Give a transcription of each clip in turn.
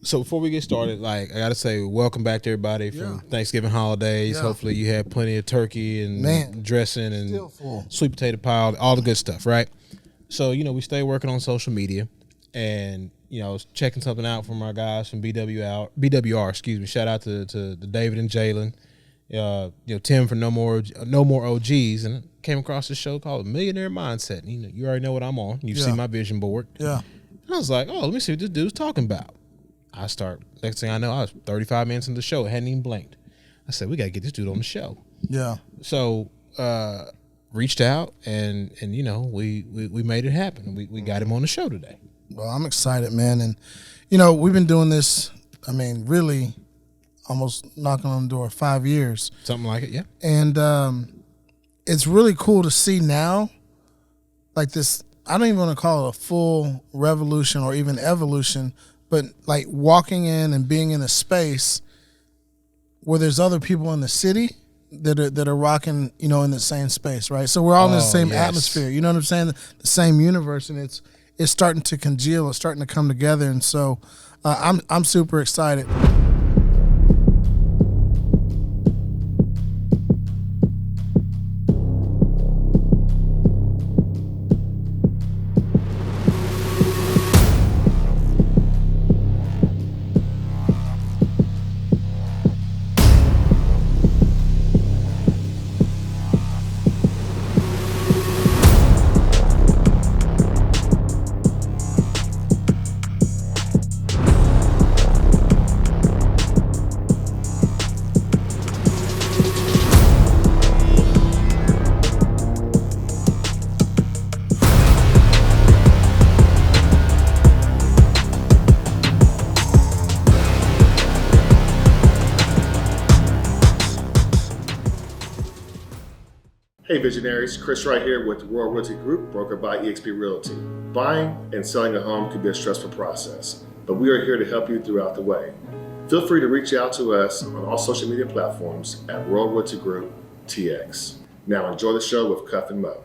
So before we get started, like I gotta say, welcome back to everybody from Thanksgiving holidays. Yeah. Hopefully you had plenty of turkey and dressing and sweet potato pie, all the good stuff, right? So, we stay working on social media and, I was checking something out from our guys from BWR, excuse me. Shout out to David and Jalen, Tim from No More OGs, and I came across this show called Millionaire Mindset. You already know what I'm on. You've seen my vision board. Yeah. And I was like, let me see what this dude's talking about. Next thing I know, I was 35 minutes into the show. I hadn't even blinked. I said, we got to get this dude on the show. Yeah. So, reached out and we made it happen. We got him on the show today. Well, I'm excited, man. And, we've been doing this, really almost knocking on the door 5 years. Something like it, yeah. And it's really cool to see now, like this, I don't even want to call it a full revolution or even evolution, but like walking in and being in a space where there's other people in the city that are rocking, in the same space, right? So we're all in the same atmosphere, you know what I'm saying? The same universe, and it's starting to congeal, it's starting to come together, and so I'm super excited. Hey Visionaries, Chris right here with Royal Realty Group, brokered by eXp Realty. Buying and selling a home can be a stressful process, but we are here to help you throughout the way. Feel free to reach out to us on all social media platforms at Royal Realty Group TX. Now enjoy the show with Cuff and Mo.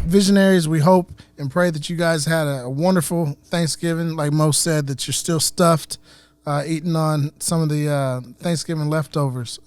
Visionaries, we hope and pray that you guys had a wonderful Thanksgiving. Like Mo said, that you're still stuffed, eating on some of the Thanksgiving leftovers.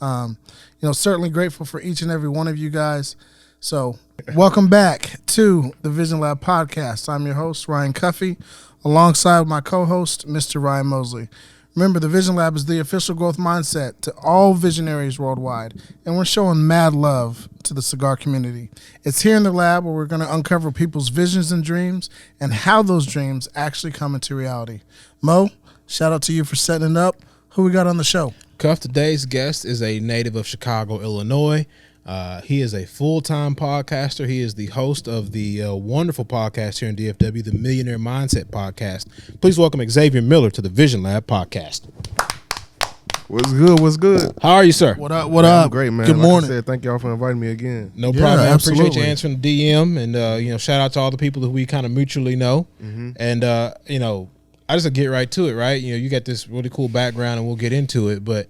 Certainly grateful for each and every one of you guys. So welcome back to the TheVisionLab Podcast. I'm your host, Ryan Cuffey, alongside my co-host, Mr. Ryan Mosley. Remember, the TheVisionLab is the official growth mindset to all visionaries worldwide, and we're showing mad love to the cigar community. It's here in the lab where we're going to uncover people's visions and dreams and how those dreams actually come into reality. Mo, shout out to you for setting it up. Who we got on the show? Cuff, today's guest is a native of Chicago, Illinois. He is a full-time podcaster. He is the host of the wonderful podcast here in DFW, the Millionaire Mindset Podcast. Please welcome Xavier Miller to the TheVisionLab Podcast. What's good? How are you, sir? What up? I'm great, man. Good morning. Like I said, thank y'all for inviting me again. No problem. I appreciate you answering the DM, and shout out to all the people that we kind of mutually know. Mm-hmm. And I just get right to it, right? You got this really cool background, and we'll get into it, but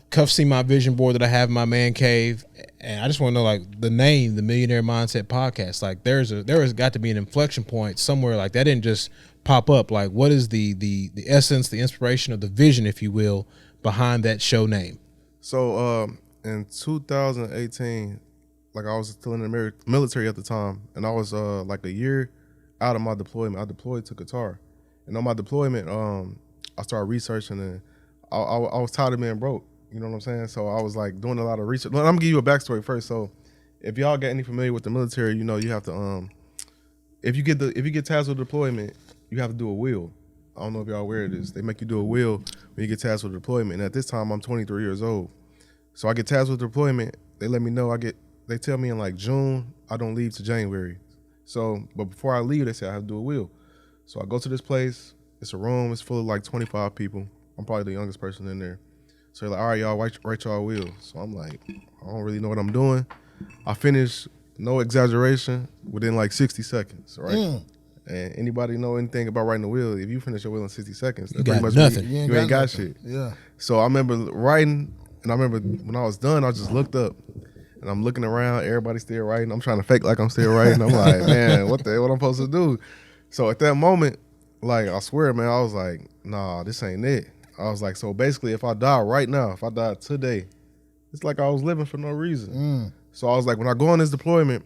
Cuff see my vision board that I have in my man cave, and I just want to know, like, the name, the Millionaire Mindset Podcast. Like, there has got to be an inflection point somewhere. Like, that didn't just pop up. Like, what is the essence, the inspiration, of the vision, if you will, behind that show name? So, in 2018, like, I was still in the military at the time, and I was like a year out of my deployment. I deployed to Qatar, and on my deployment, I started researching, and I was tired of being broke. You know what I'm saying? So I was like doing a lot of research. Well, I'm gonna give you a backstory first. So if y'all get any familiar with the military, you have to if you get tasked with deployment, you have to do a will. I don't know if y'all aware of this. They make you do a will when you get tasked with deployment. And at this time, I'm 23 years old. So I get tasked with deployment. They let me know they tell me in like June, I don't leave to January. So, but before I leave, they say I have to do a will. So I go to this place. It's a room. It's full of like 25 people. I'm probably the youngest person in there. So they're like, all right, y'all, write y'all will. So I'm like, I don't really know what I'm doing. I finished, no exaggeration, within like 60 seconds, right? And anybody know anything about writing a will? If you finish your will in 60 seconds, you got nothing. You ain't got shit. Yeah. So I remember writing, and I remember when I was done, I just looked up, and I'm looking around. Everybody's still writing. I'm trying to fake like I'm still writing. I'm like, man, what I'm supposed to do? So at that moment, like, I swear, man, I was like, nah, this ain't it. I was like, so basically, if I die right now, if I died today, it's like I was living for no reason. So I was like, when I go on this deployment,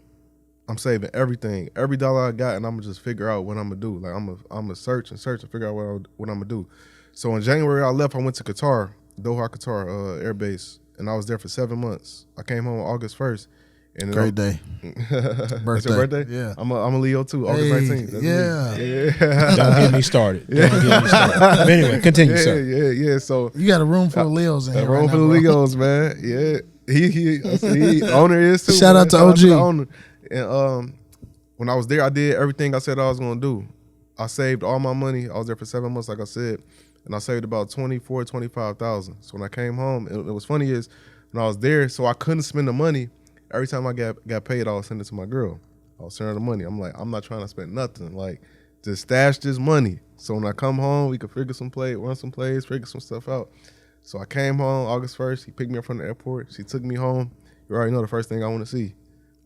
I'm saving everything, every dollar I got, and I'm gonna just figure out what I'm gonna do. Like I'm gonna search and figure out what I'm gonna do. So in January I left. I went to Qatar, Doha, Qatar Air Base, and I was there for 7 months. I came home August 1st. And great day. Birthday. That's your birthday? Yeah. I'm a Leo too. August 19th. That's yeah. Don't get me started. But anyway, continue, sir. Yeah. So you got a room full of Leos in here. A room full of Leos, man. Yeah. He owner is too. Shout out to OG. Owner. And when I was there, I did everything I said I was gonna do. I saved all my money. I was there for 7 months, like I said, and I saved about $25,000. So when I came home, it was funny is when I was there, so I couldn't spend the money. Every time I got paid, I would send it to my girl. I was sending her the money. I'm like, I'm not trying to spend nothing. Like, just stash this money. So when I come home, we could figure some plays, run some plays, figure some stuff out. So I came home August 1st. He picked me up from the airport. She took me home. You already know the first thing I want to see.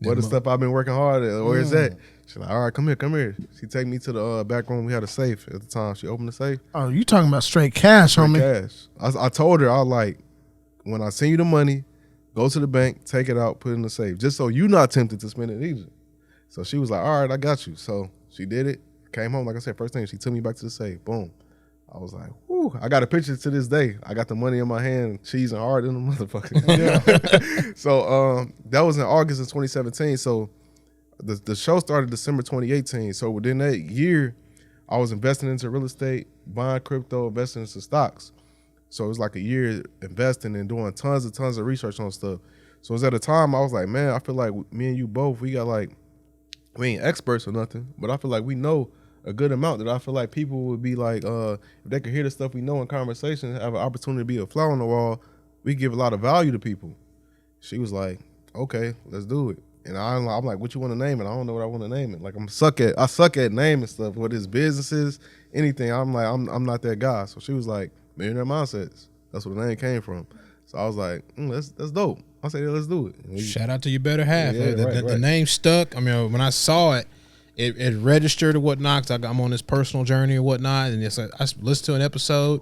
What the stuff I've been working hard at? Where is that? She's like, all right, come here. She take me to the back room. We had a safe at the time. She opened the safe. Oh, you talking about straight cash, homie? Cash. I told her, I was like, when I send you the money, go to the bank, take it out, put it in the safe, just so you're not tempted to spend it either. So she was like, all right, I got you. So she did it. Came home, like I said, first thing, she took me back to the safe. Boom. I was like, whoo. I got a picture to this day. I got the money in my hand, cheesing hard in the motherfucker. So that was in August of 2017. So the show started December 2018. So within that year, I was investing into real estate, buying crypto, investing into stocks. So it was like a year investing and doing tons of research on stuff. So it was at a time I was like, man, I feel like me and you both, we got like, we ain't experts or nothing, but I feel like we know a good amount that I feel like people would be like, if they could hear the stuff we know in conversation, have an opportunity to be a fly on the wall, we give a lot of value to people. She was like, okay, let's do it. And I'm like, what you want to name it? I don't know what I want to name it. Like I suck at naming stuff, whether it's businesses, anything. I'm like, I'm not that guy. So she was like, Millionaire Mindsets. That's where the name came from. So I was like, that's dope. I said, yeah, let's do it. Shout out to your better half. Yeah, the name stuck. I mean, when I saw it, it registered or whatnot. Cause I'm on this personal journey or whatnot, and I listened to an episode,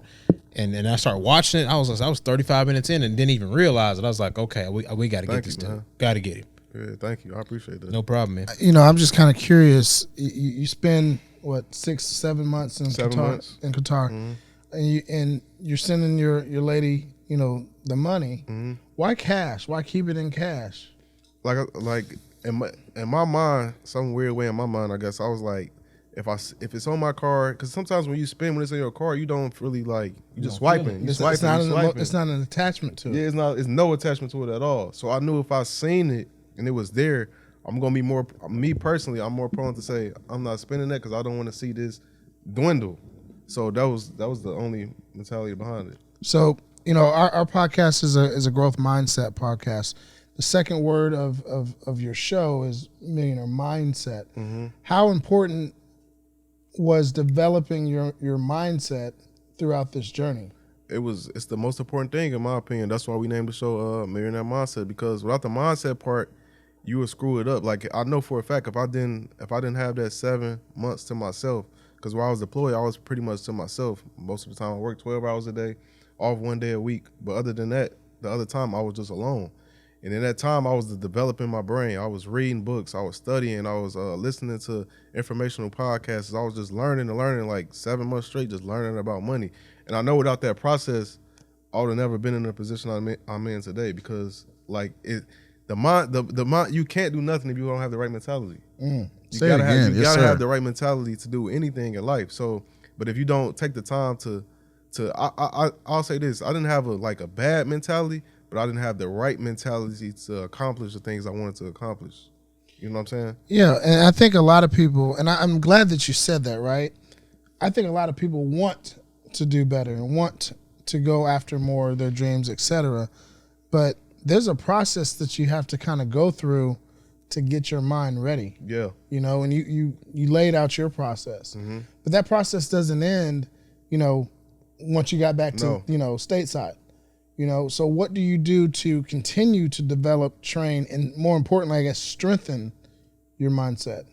and I started watching it. I was 35 minutes in and didn't even realize it. I was like, okay, we got to get this dude. Got to get him. Yeah, thank you. I appreciate that. No problem, man. You know, I'm just kind of curious. You spend what 6-7 months in 7 Qatar? months. In Qatar, and you're sending your lady, you know, the money. Why cash? Why keep it in cash? Like in my mind, some weird way in my mind, I guess I was like, if it's on my card, because sometimes when you spend when it's in your card, you don't really like you just swiping. It's not an attachment to it. Yeah, it's no attachment to it at all. So I knew if I seen it and it was there, I'm gonna be more. Me personally, I'm more prone to say I'm not spending that because I don't want to see this dwindle. So that was the only mentality behind it. So you know, our podcast is a growth mindset podcast. The second word of your show is Millionaire Mindset. How important was developing your mindset throughout this journey? It's the most important thing in my opinion. That's why we named the show Millionaire Mindset, because without the mindset part, you would screw it up. Like I know for a fact if I didn't have that 7 months to myself, because while I was deployed, I was pretty much to myself. Most of the time I worked 12 hours a day, off 1 day a week. But other than that, the other time I was just alone. And in that time, I was developing my brain. I was reading books. I was studying. I was listening to informational podcasts. I was just learning like 7 months straight, just learning about money. And I know without that process, I would have never been in the position I'm in today, because like the mind, you can't do nothing if you don't have the right mentality. You gotta have the right mentality to do anything in life. So, but if you don't take the time I'll say this: I didn't have a bad mentality, but I didn't have the right mentality to accomplish the things I wanted to accomplish. You know what I'm saying? Yeah, and I think a lot of people, and I'm glad that you said that, right? I think a lot of people want to do better and want to go after more of their dreams, etc. But there's a process that you have to kind of go through to get your mind ready. Yeah. You know, and you laid out your process. But that process doesn't end, you know, once you got back to, you know, stateside. You know, so what do you do to continue to develop, train, and more importantly, I guess, strengthen your mindset?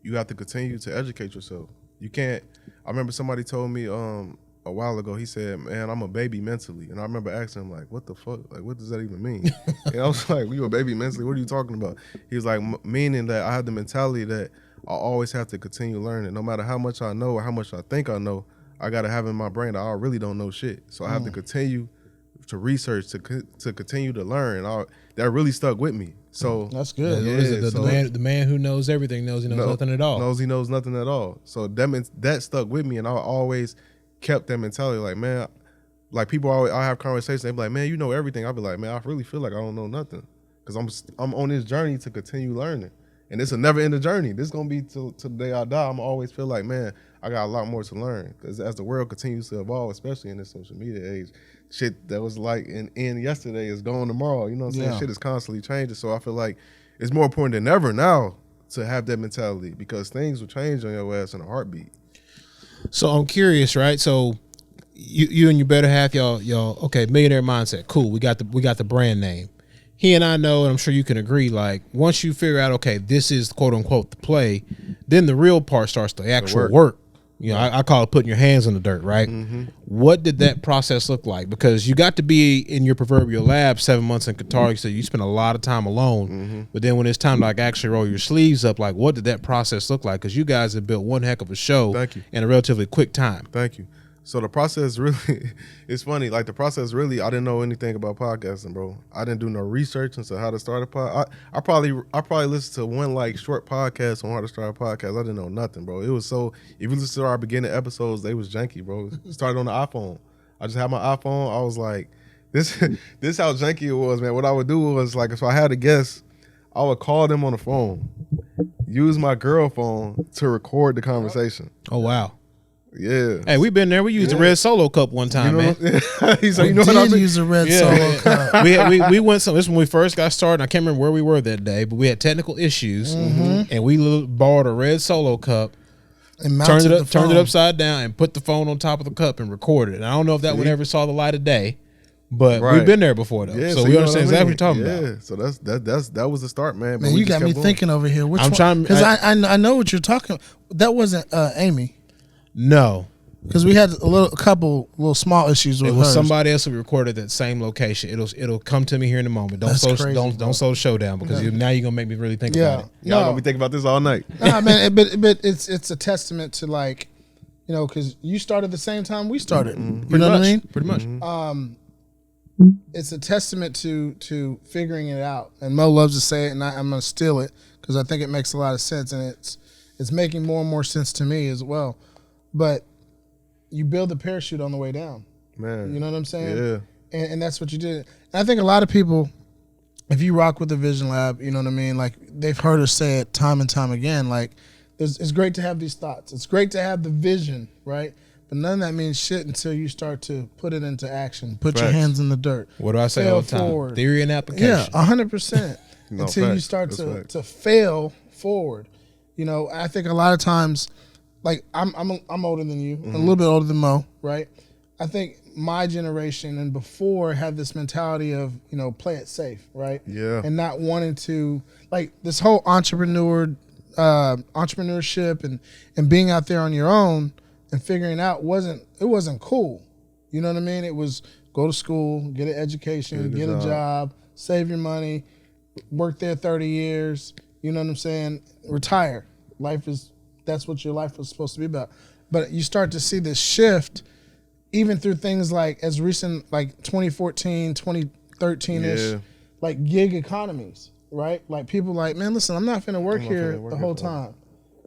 You have to continue to educate yourself. You can't. I remember somebody told me a while ago. He said, "Man, I'm a baby mentally," and I remember asking him like, "What the fuck? Like, what does that even mean?" And I was like, "You a baby mentally? What are you talking about?" He was like, "Meaning that I have the mentality that I always have to continue learning, no matter how much I know or how much I think I know. I gotta have in my brain that I really don't know shit. So I have to continue to research, to continue to learn." And that really stuck with me. So that's good. The man who knows everything knows he knows nothing at all. Knows he knows nothing at all. So that stuck with me, and I always kept that mentality. Like, man, like people always, I have conversations. They be like, "Man, you know everything." I be like, "Man, I really feel like I don't know nothing," because I'm on this journey to continue learning, and it's a never ending journey. This is gonna be till the day I die. I'm always feel like, man, I got a lot more to learn, because as the world continues to evolve, especially in this social media age, shit that was like in yesterday is gone tomorrow. You know what I'm saying? Shit is constantly changing. So I feel like it's more important than ever now to have that mentality, because things will change on your ass in a heartbeat. So I'm curious, right? So you and your better half, y'all, okay, Millionaire Mindset, cool. We got the brand name. He and I know, and I'm sure you can agree, like once you figure out, okay, this is quote unquote the play, then the real part starts, the actual work. You know, I call it putting your hands in the dirt, right? Mm-hmm. What did that process look like? Because you got to be in your proverbial lab 7 months in Qatar, so you spent a lot of time alone. But then when it's time to like actually roll your sleeves up, like what did that process look like? Because you guys have built one heck of a show in a relatively quick time. Thank you. So the process really, it's funny. Like the process really, I didn't know anything about podcasting, bro. I didn't do no research into how to start a podcast. I probably listened to one like short podcast on how to start a podcast. I didn't know nothing, bro. It was so, if you listen to our beginning episodes, they was janky, bro. It started on the iPhone. I just had my iPhone. I was like, this how janky it was, man. What I would do was like, if I had a guest, I would call them on the phone, use my girl phone to record the conversation. Oh, wow. Yeah. Hey, we've been there. We used a red Solo cup one time, man. He's like, you did use a red Solo cup. we went some. This is when we first got started. I can't remember where we were that day, but we had technical issues, and we borrowed a red Solo cup and turned it upside down, and put the phone on top of the cup and recorded it. And I don't know if that one ever saw the light of day, but we've been there before though, so we understand exactly what you're talking about. Yeah, so that was the start, man. Man, you got me thinking over here. Which one? Because I know what you're talking about. That wasn't Amy. No, because we had a couple little small issues with it was hers. Somebody else who recorded that same location. It'll come to me here in a moment. Don't slow the show down, because now you're gonna make me really think about it. Y'all gonna be thinking about this all night. Nah, man, but it's a testament to, like, you know, because you started the same time we started. You know what I mean? Pretty much. It's a testament to figuring it out. And Mo loves to say it, and I'm gonna steal it because I think it makes a lot of sense, and it's making more and more sense to me as well. But you build the parachute on the way down. Man. You know what I'm saying? Yeah. And that's what you did. And I think a lot of people, if you rock with the TheVisionLab, you know what I mean? Like, they've heard us say it time and time again. Like, it's great to have these thoughts. It's great to have the vision, right? But none of that means shit until you start to put it into action. Put your hands in the dirt. What do I say all the time? Forward. Theory and application. Yeah, 100%. Until you start to fail forward. You know, I think a lot of times, like, I'm older than you, a little bit older than Mo, right? I think my generation and before had this mentality of, you know, play it safe, right? Yeah. And not wanting to, like, this whole entrepreneurship and being out there on your own and figuring out wasn't cool. You know what I mean? It was go to school, get an education, get a job, save your money, work there 30 years, you know what I'm saying? Retire. That's what your life was supposed to be about. But you start to see this shift even through things like as recent, like 2014, 2013-ish, like gig economies, right? Like people like, man, listen, I'm not finna work here the whole time.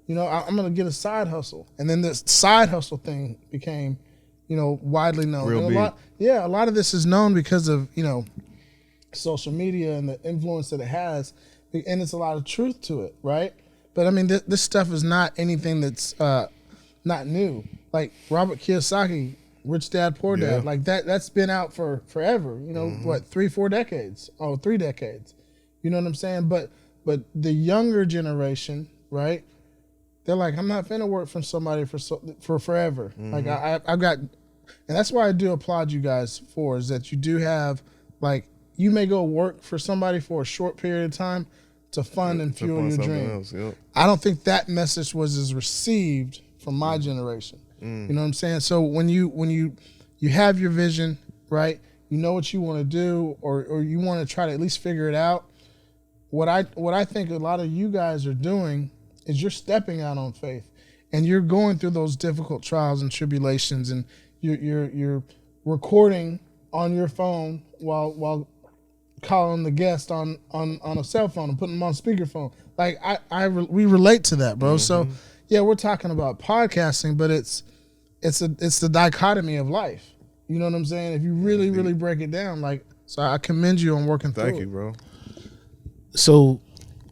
You know, I'm gonna get a side hustle. And then this side hustle thing became, you know, widely known. Real and big. A lot of this is known because of, you know, social media and the influence that it has. And it's a lot of truth to it, right? But I mean, this stuff is not anything that's not new. Like Robert Kiyosaki, Rich Dad, Poor Dad, like that's been out for forever. You know, what, 3-4 decades? Oh, 3 decades. You know what I'm saying? But the younger generation, right? They're like, I'm not finna work for somebody for forever. Like I've got, and that's why I do applaud you guys for, is that you do have, like, you may go work for somebody for a short period of time to fund and fuel your dream. I don't think that message was as received from my generation. You know what I'm saying? So when you have your vision, right? You know what you want to do, or you want to try to at least figure it out. What I think a lot of you guys are doing is you're stepping out on faith, and you're going through those difficult trials and tribulations, and you're recording on your phone while calling the guest on a cell phone and putting them on speakerphone. Like we relate to that, bro. So yeah, we're talking about podcasting, but it's the dichotomy of life. You know what I'm saying? If you really break it down, like, so I commend you on working through it. Thank you, bro. So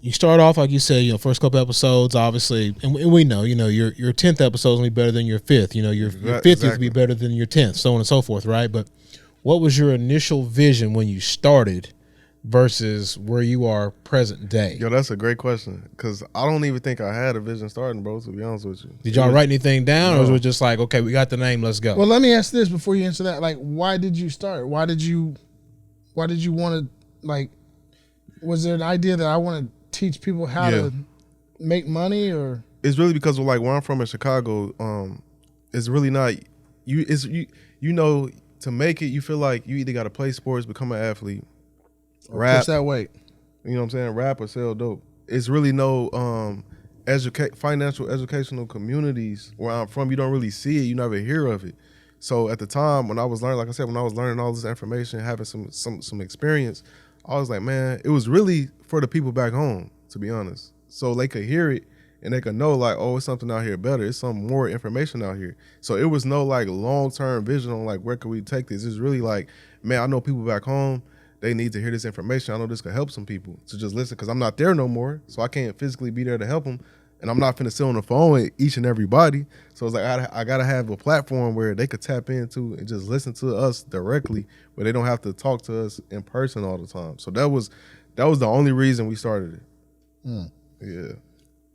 you start off, like you said, first couple episodes, obviously, and we know, your 10th episode is going to be better than your 5th. Your 50th will be better than your 10th, so on and so forth, right? But what was your initial vision when you started versus where you are present day? Yo, that's a great question, because I don't even think I had a vision starting, bro, to be honest with you. Did y'all write anything down, or was it just like, okay, we got the name, let's go? Well, let me ask this before you answer that. Like, why did you start? Why did you want to, like, was there an idea that I want to teach people how to make money, or? It's really because of, like, where I'm from in Chicago, it's really not, to make it, you feel like you either got to play sports, become an athlete, rap, push that weight. You know what I'm saying? Rap or sell dope. It's really no financial educational communities where I'm from. You don't really see it. You never hear of it. So at the time when I was learning, like I said, when I was learning all this information, having some experience, I was like, man, it was really for the people back home, to be honest. So they could hear it and they could know, like, oh, it's something out here better. It's some more information out here. So it was no, like, long-term vision on, like, where could we take this? It's really like, man, I know people back home, they need to hear this information. I know this could help some people to just listen, because I'm not there no more, so I can't physically be there to help them. And I'm not finna sit on the phone with each and everybody. So it's like I gotta have a platform where they could tap into and just listen to us directly, where they don't have to talk to us in person all the time. So that was the only reason we started it. Yeah.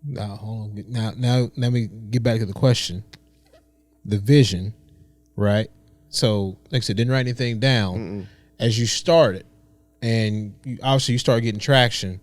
Now hold on. Now let me get back to the question. The vision, right? So like I said, didn't write anything down. As you started, and you start getting traction.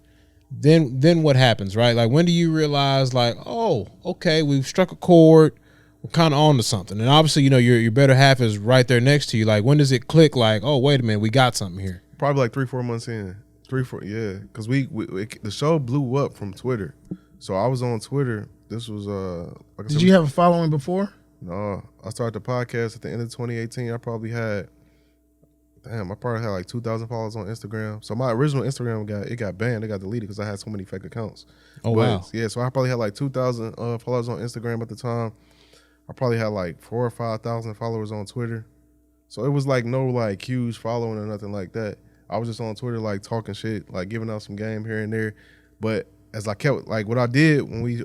Then what happens, right? Like, when do you realize, like, oh, okay, we've struck a chord, we're kind of on to something? And obviously, your better half is right there next to you. Like, when does it click? Like, oh, wait a minute, we got something here. Probably like 3-4 months in. 3-4, yeah, because the show blew up from Twitter. So I was on Twitter. This was like I said, did you have a following before? No, I started the podcast at the end of 2018. I probably had like 2,000 followers on Instagram. So my original Instagram got banned. It got deleted because I had so many fake accounts. Wow. Yeah, so I probably had like 2,000 followers on Instagram at the time. I probably had like 4,000 or 5,000 followers on Twitter. So it was like no like huge following or nothing like that. I was just on Twitter like talking shit, like giving out some game here and there. But as I kept, like, what I did when we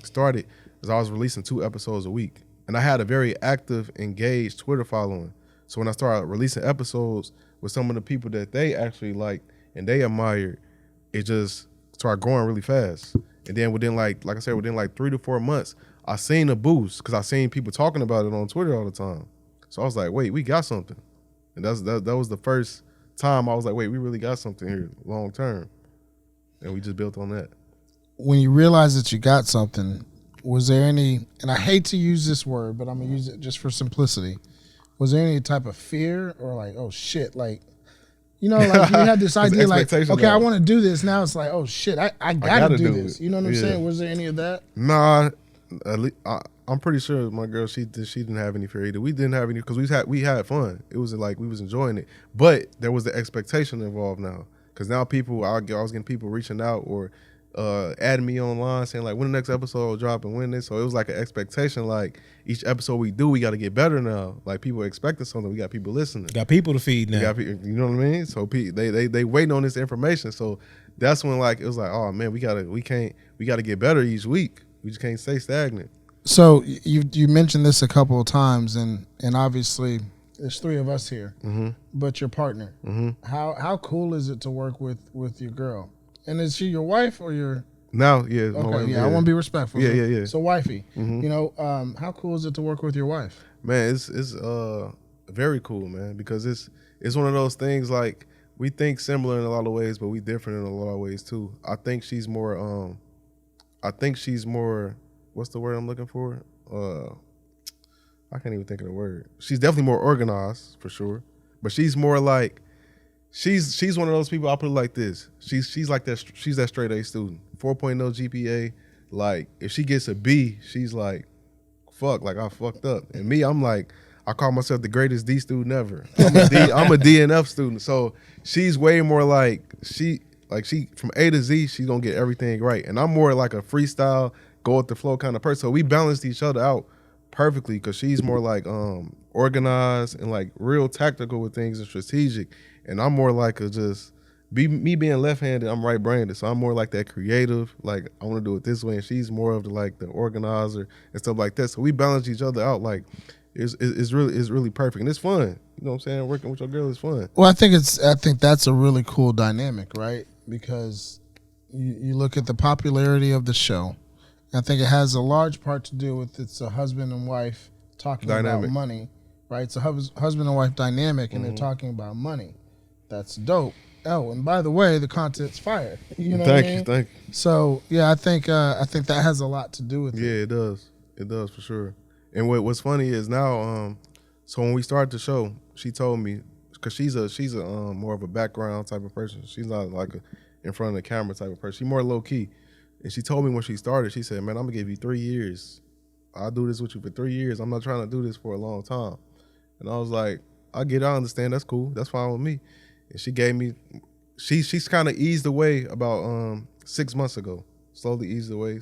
started is I was releasing 2 episodes a week. And I had a very active, engaged Twitter following. So when I started releasing episodes with some of the people that they actually liked and they admired, it just started growing really fast. And then within like I said, within like 3 to 4 months, I seen a boost because I seen people talking about it on Twitter all the time. So I was like, wait, we got something. And that was the first time I was like, wait, we really got something here long term. And we just built on that. When you realized that you got something, was there any, and I hate to use this word, but I'm going to use it just for simplicity. Was there any type of fear or like, oh shit, like, like you had this idea like, okay, I want to do this. Now it's like, oh shit, I gotta do this. You know what I'm saying? Was there any of that? Nah, I'm pretty sure my girl, she didn't have any fear either. We didn't have any, because we had fun. It was like we was enjoying it, but there was the expectation involved now, because now I was getting people reaching out or adding me online saying like, when the next episode will drop and when this. So it was like an expectation, like each episode we do, we got to get better now. Like, people are expecting something. We got people listening. Got people to feed now. You know what I mean? So they waiting on this information. So that's when, like, it was like, oh man, we gotta get better each week. We just can't stay stagnant. So you mentioned this a couple of times, and obviously there's 3 of us here, but your partner. How cool is it to work with your girl? And is she your wife or your? Now, yeah. Okay, wife, yeah. I want to be respectful. Yeah. So wifey, how cool is it to work with your wife? Man, it's very cool, man, because it's one of those things, like, we think similar in a lot of ways, but we different in a lot of ways too. I think she's more what's the word I'm looking for? I can't even think of the word. She's definitely more organized for sure, but she's more like she's one of those people. I'll put it like this: she's like that. She's that straight A student, 4.0 GPA. Like if she gets a B, she's like, fuck, like I fucked up. And me, I'm like, I call myself the greatest D student ever. I'm a D and F student. So she's way more like she from A to Z, she's gonna get everything right. And I'm more like a freestyle, go with the flow kind of person. So we balanced each other out perfectly because she's more like organized and like real tactical with things and strategic. And I'm more like me being left-handed, I'm right-brained. So I'm more like that creative, like I want to do it this way. And she's more of the organizer and stuff like that. So we balance each other out. Like it's really perfect. And it's fun. You know what I'm saying? Working with your girl is fun. Well, I think that's a really cool dynamic, right? Because you look at the popularity of the show. I think it has a large part to do with it's a husband and wife talking about money, right? It's a husband and wife dynamic, and they're talking about money. That's dope. Oh, and by the way, the content's fire. You know Thank what I mean? you. So yeah, I think that has a lot to do with it. Yeah, it does. It does for sure. And what's funny is now, so when we started the show, she told me because she's a more of a background type of person. She's not like in front of the camera type of person. She's more low key. And she told me when she started, she said, "Man, I'm gonna give you 3 years. I'll do this with you for 3 years. I'm not trying to do this for a long time." And I was like, "I understand. That's cool. That's fine with me." And she gave me, she's kind of eased away about 6 months ago. Slowly eased away.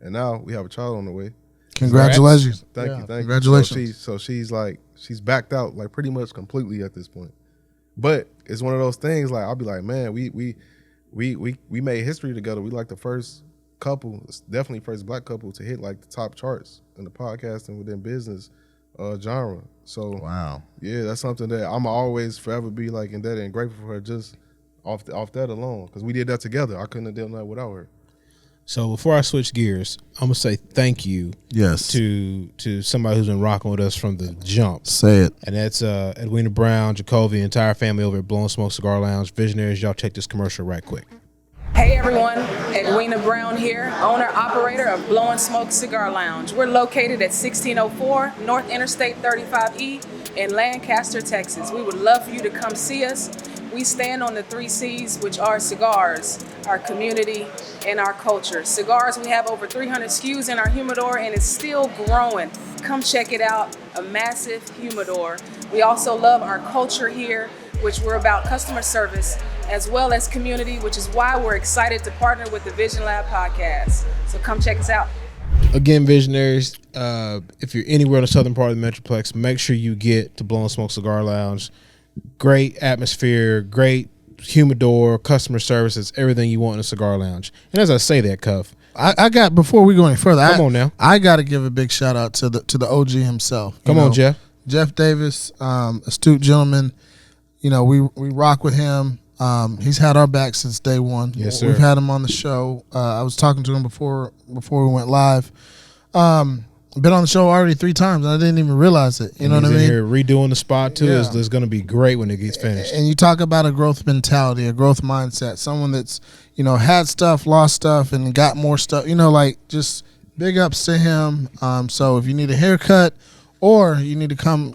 And now we have a child on the way. Congratulations. Thank you. Congratulations. So she's like, she's backed out like pretty much completely at this point. But it's one of those things like, I'll be like, man, we made history together. We like the first couple, definitely first black couple to hit like the top charts in the podcast and within business genre. So wow, yeah, that's something that I'm always forever be like indebted and grateful for her just off that alone because we did that together. I couldn't have done that without her. So before I switch gears, I'm gonna say thank you. Yes. To somebody who's been rocking with us from the jump. Say it. And that's Edwina Brown, Jacoby, the entire family over at Blowing Smoke Cigar Lounge. Visionaries, y'all check this commercial right quick. Hey everyone, Edwina Brown here, owner-operator of Blowing Smoke Cigar Lounge. We're located at 1604 North Interstate 35E in Lancaster, Texas. We would love for you to come see us. We stand on the 3 C's, which are cigars, our community, and our culture. Cigars, we have over 300 SKUs in our humidor, and it's still growing. Come check it out, a massive humidor. We also love our culture here, which we're about customer service, as well as community, which is why we're excited to partner with the TheVisionLab podcast. So come check us out. Again, Visionaries, if you're anywhere in the southern part of the Metroplex, make sure you get to Blowing Smoke Cigar Lounge. Great atmosphere, great humidor, customer service. It's everything you want in a cigar lounge. And as I say that, Cuff, I got, before we go any further, come on now. I got to give a big shout out to the OG himself. Come on, Jeff. Jeff Davis, astute gentleman. You know, we rock with him. He's had our back since day one. Yes, sir. We've had him on the show. I was talking to him before we went live. Been on the show already 3 times, and I didn't even realize it. You know what I mean? Here redoing the spot too. Yeah. It's going to be great when it gets finished. And you talk about a growth mentality, a growth mindset. Someone that's had stuff, lost stuff, and got more stuff. Like just big ups to him. So if you need a haircut or you need to come,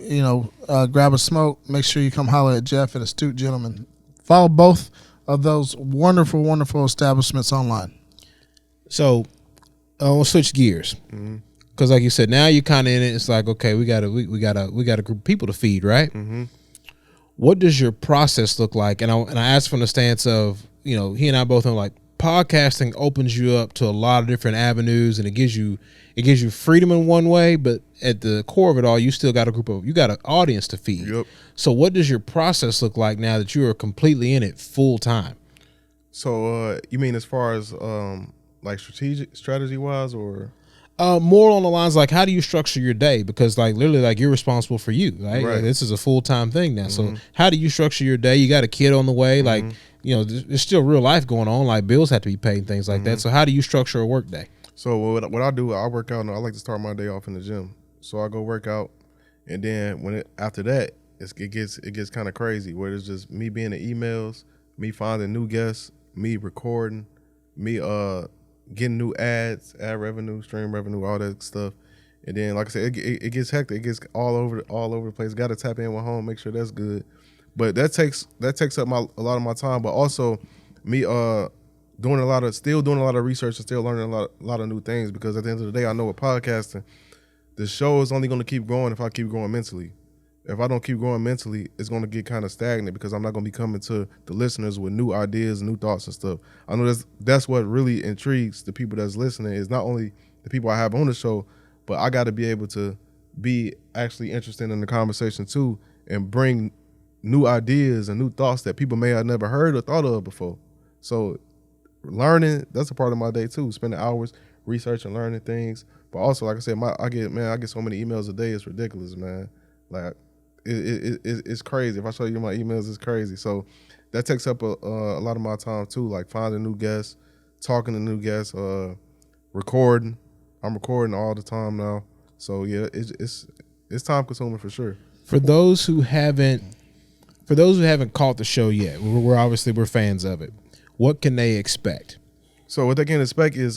grab a smoke, make sure you come holler at Jeff, an astute gentleman. Follow both of those wonderful, wonderful establishments online. So we'll switch gears. Mm-hmm. Because like you said, now you're kind of in it. It's like, okay, we got a group of people to feed, right? Mm-hmm. What does your process look like? And I asked from the stance of, he and I both know like podcasting opens you up to a lot of different avenues, and it gives you freedom in one way, but at the core of it all, you still got you got an audience to feed. Yep. So what does your process look like now that you are completely in it full time? So you mean as far as like strategy wise, or? More on the lines like, how do you structure your day? Because like literally, like you're responsible for you, right? Like, this is a full time thing now. Mm-hmm. So how do you structure your day? You got a kid on the way, like there's still real life going on. Like bills have to be paid and things like that. So how do you structure a work day? So what I do, I work out. And I like to start my day off in the gym. So I go work out, and then after that, it gets kind of crazy. Where it's just me being in emails, me finding new guests, me recording, me getting new ads, ad revenue, stream revenue, all that stuff. And then, like I said, it gets hectic. It gets all over the place. Got to tap in with home, make sure that's good. But that takes up a lot of my time. But also me doing a lot of research and still learning a lot of new things, because at the end of the day, I know with podcasting, the show is only going to keep growing if I keep growing mentally. If I don't keep growing mentally, it's going to get kind of stagnant, because I'm not going to be coming to the listeners with new ideas, new thoughts and stuff. I know that's what really intrigues the people that's listening, is not only the people I have on the show, but I got to be able to be actually interested in the conversation too, and bring new ideas and new thoughts that people may have never heard or thought of before. So learning, that's a part of my day too, spending hours researching, learning things. But also, like I said, I get so many emails a day, it's ridiculous, man. Like, it's crazy. If I show you my emails, it's crazy. So that takes up a lot of my time too, like finding new guests, talking to new guests, recording. I'm recording all the time now. So yeah, it's time consuming for sure. For those who haven't caught the show yet, we're fans of it. What can they expect? So what they can expect is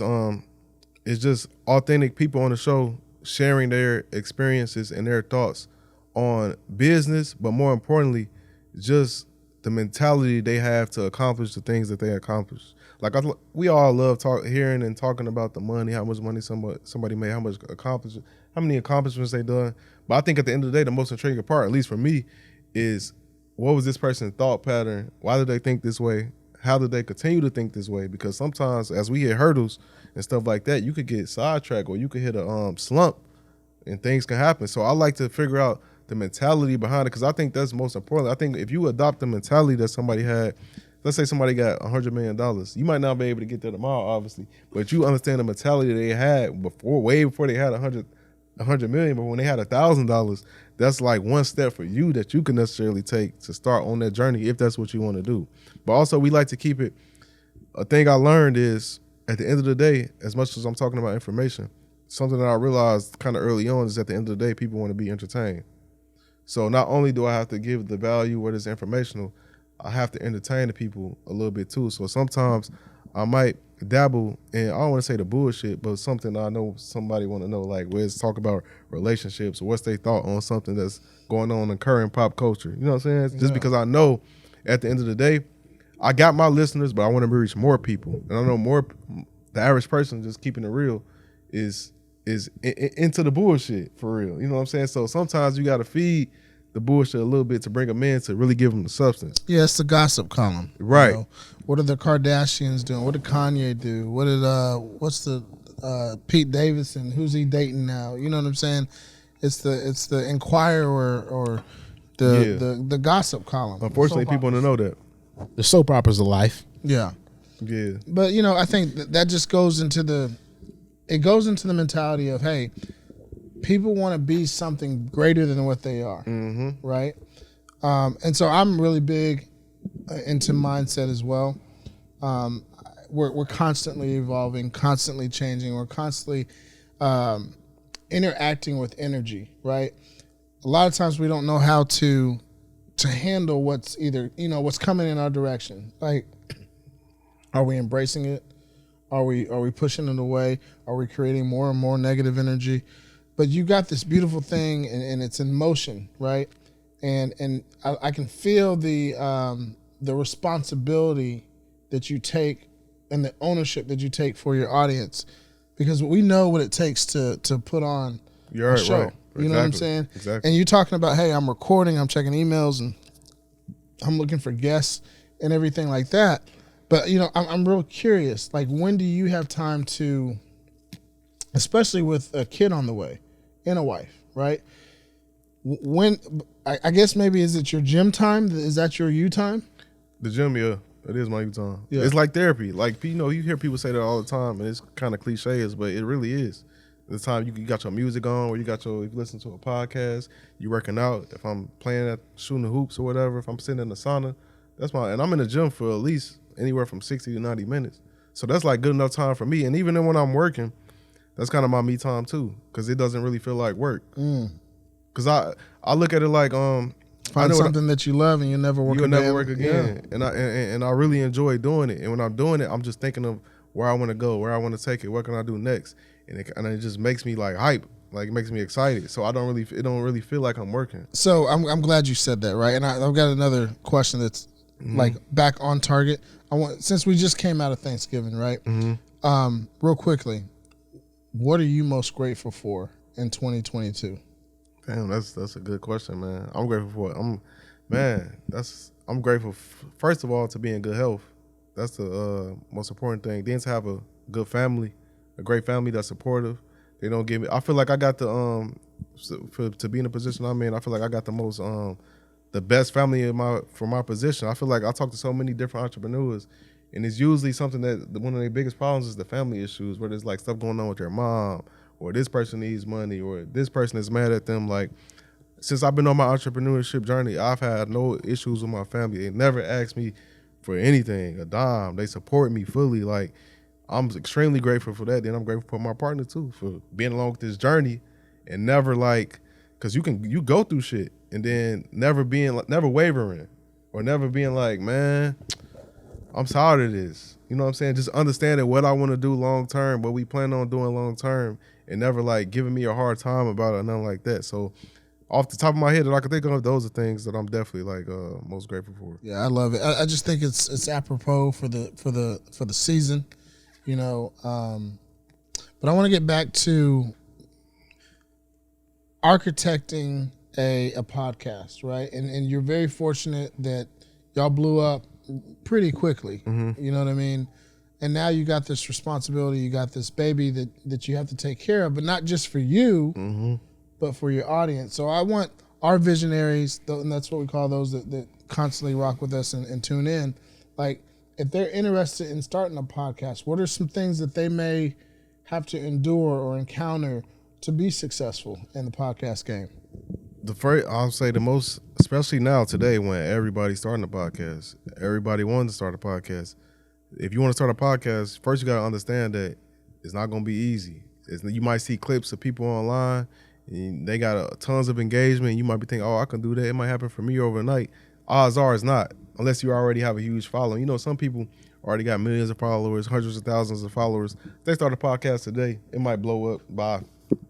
just authentic people on the show sharing their experiences and their thoughts on business, but more importantly, just the mentality they have to accomplish the things that they accomplish. Like we all love hearing and talking about the money, how much money somebody made, how many accomplishments they done. But I think at the end of the day, the most intriguing part, at least for me, is what was this person's thought pattern? Why did they think this way? How did they continue to think this way? Because sometimes as we hit hurdles and stuff like that, you could get sidetracked or you could hit a slump and things can happen. So I like to figure out the mentality behind it, because I think that's most important. I think if you adopt the mentality that somebody had, let's say somebody got $100 million, you might not be able to get there tomorrow, obviously, but you understand the mentality they had way before they had $100 million, but when they had $1,000, that's like one step for you that you can necessarily take to start on that journey if that's what you want to do. But also, we like to keep it. A thing I learned is, at the end of the day, as much as I'm talking about information, something that I realized kind of early on is at the end of the day, people want to be entertained. So not only do I have to give the value what is informational, I have to entertain the people a little bit too. So sometimes I might dabble in, I don't want to say the bullshit, but something I know somebody want to know, like let's talk about relationships or what's their thought on something that's going on in current pop culture. You know what I'm saying? Just because I know at the end of the day, I got my listeners, but I want to reach more people. And I know the average person, just keeping it real, is into the bullshit for real. You know what I'm saying? So sometimes you got to feed the bullshit a little bit to bring them in, to really give them the substance. Yeah, it's the gossip column. Right. You know, what are the Kardashians doing? What did Kanye do? What's the Pete Davidson? Who's he dating now? You know what I'm saying? It's the Inquirer or the gossip column. Unfortunately, people don't know that. The soap operas of life. Yeah. Yeah. But I think that just goes into the mentality of, hey, people want to be something greater than what they are, right? And so I'm really big into mindset as well. We're constantly evolving, constantly changing. We're constantly interacting with energy, right? A lot of times we don't know how to handle what's what's coming in our direction. Like, are we embracing it? Are we pushing it away? Are we creating more and more negative energy? But you got this beautiful thing, and it's in motion, right? And I can feel the responsibility that you take and the ownership that you take for your audience, because we know what it takes to put on a show. Right. You know what I'm saying? Exactly. And you're talking about, hey, I'm recording, I'm checking emails, and I'm looking for guests and everything like that. But I'm real curious. Like, when do you have time to, especially with a kid on the way and a wife, right? When I guess maybe, is it your gym time? Is that your you time? The gym, yeah, it is my you time. Yeah. It's like therapy. Like, you hear people say that all the time, and it's kind of cliches, but it really is. The time you got your music on, or you listen to a podcast, you working out. If I'm shooting the hoops or whatever, if I'm sitting in the sauna, and I'm in the gym for at least anywhere from 60 to 90 minutes. So that's like good enough time for me. And even then when I'm working, that's kind of my me time too, because it doesn't really feel like work. Because I look at it like find something that you love and you'll never work again. Yeah. And I really enjoy doing it. And when I'm doing it, I'm just thinking of where I want to go, where I want to take it, what can I do next, and it just makes me like hype Like, it makes me excited. So it don't really feel like I'm working. So I'm glad you said that, right? And I've got another question that's like back on target. Since we just came out of Thanksgiving, right? Real quickly, what are you most grateful for in 2022? Damn, that's a good question, man. I'm grateful for it. I'm grateful first of all to be in good health. That's the most important thing. Then to have a good family, a great family that's supportive. They don't give me. I feel like I got to be in the position I'm in. I feel like I got the most the best family for my position. I feel like I talk to so many different entrepreneurs, and it's usually something that one of their biggest problems is the family issues, where there's like stuff going on with their mom, or this person needs money, or this person is mad at them. Like, since I've been on my entrepreneurship journey, I've had no issues with my family. They never asked me for anything, a dime. They support me fully. Like, I'm extremely grateful for that. Then I'm grateful for my partner too, for being along with this journey and never like, cause you go through shit and then never wavering or never being like, man, I'm tired of this. You know what I'm saying? Just understanding what I want to do long term, what we plan on doing long term, and never like giving me a hard time about it or nothing like that. So off the top of my head that I can think of, those are things that I'm definitely like most grateful for. Yeah, I love it. I just think it's apropos for the season, you know. But I want to get back to architecting a podcast, right? And you're very fortunate that y'all blew up pretty quickly. You know what I mean? And now you got this responsibility, you got this baby that you have to take care of, but not just for you, but for your audience. So I want our visionaries, and that's what we call those that constantly rock with us and tune in, like, if they're interested in starting a podcast, what are some things that they may have to endure or encounter to be successful in the podcast game? I'll say the most, especially now today when everybody's starting a podcast, everybody wants to start a podcast. If you want to start a podcast, first you got to understand that it's not going to be easy. You might see clips of people online, and they got tons of engagement. You might be thinking, oh, I can do that. It might happen for me overnight. Odds are it's not, unless you already have a huge following. You know, some people already got millions of followers, hundreds of thousands of followers. If they start a podcast today, it might blow up by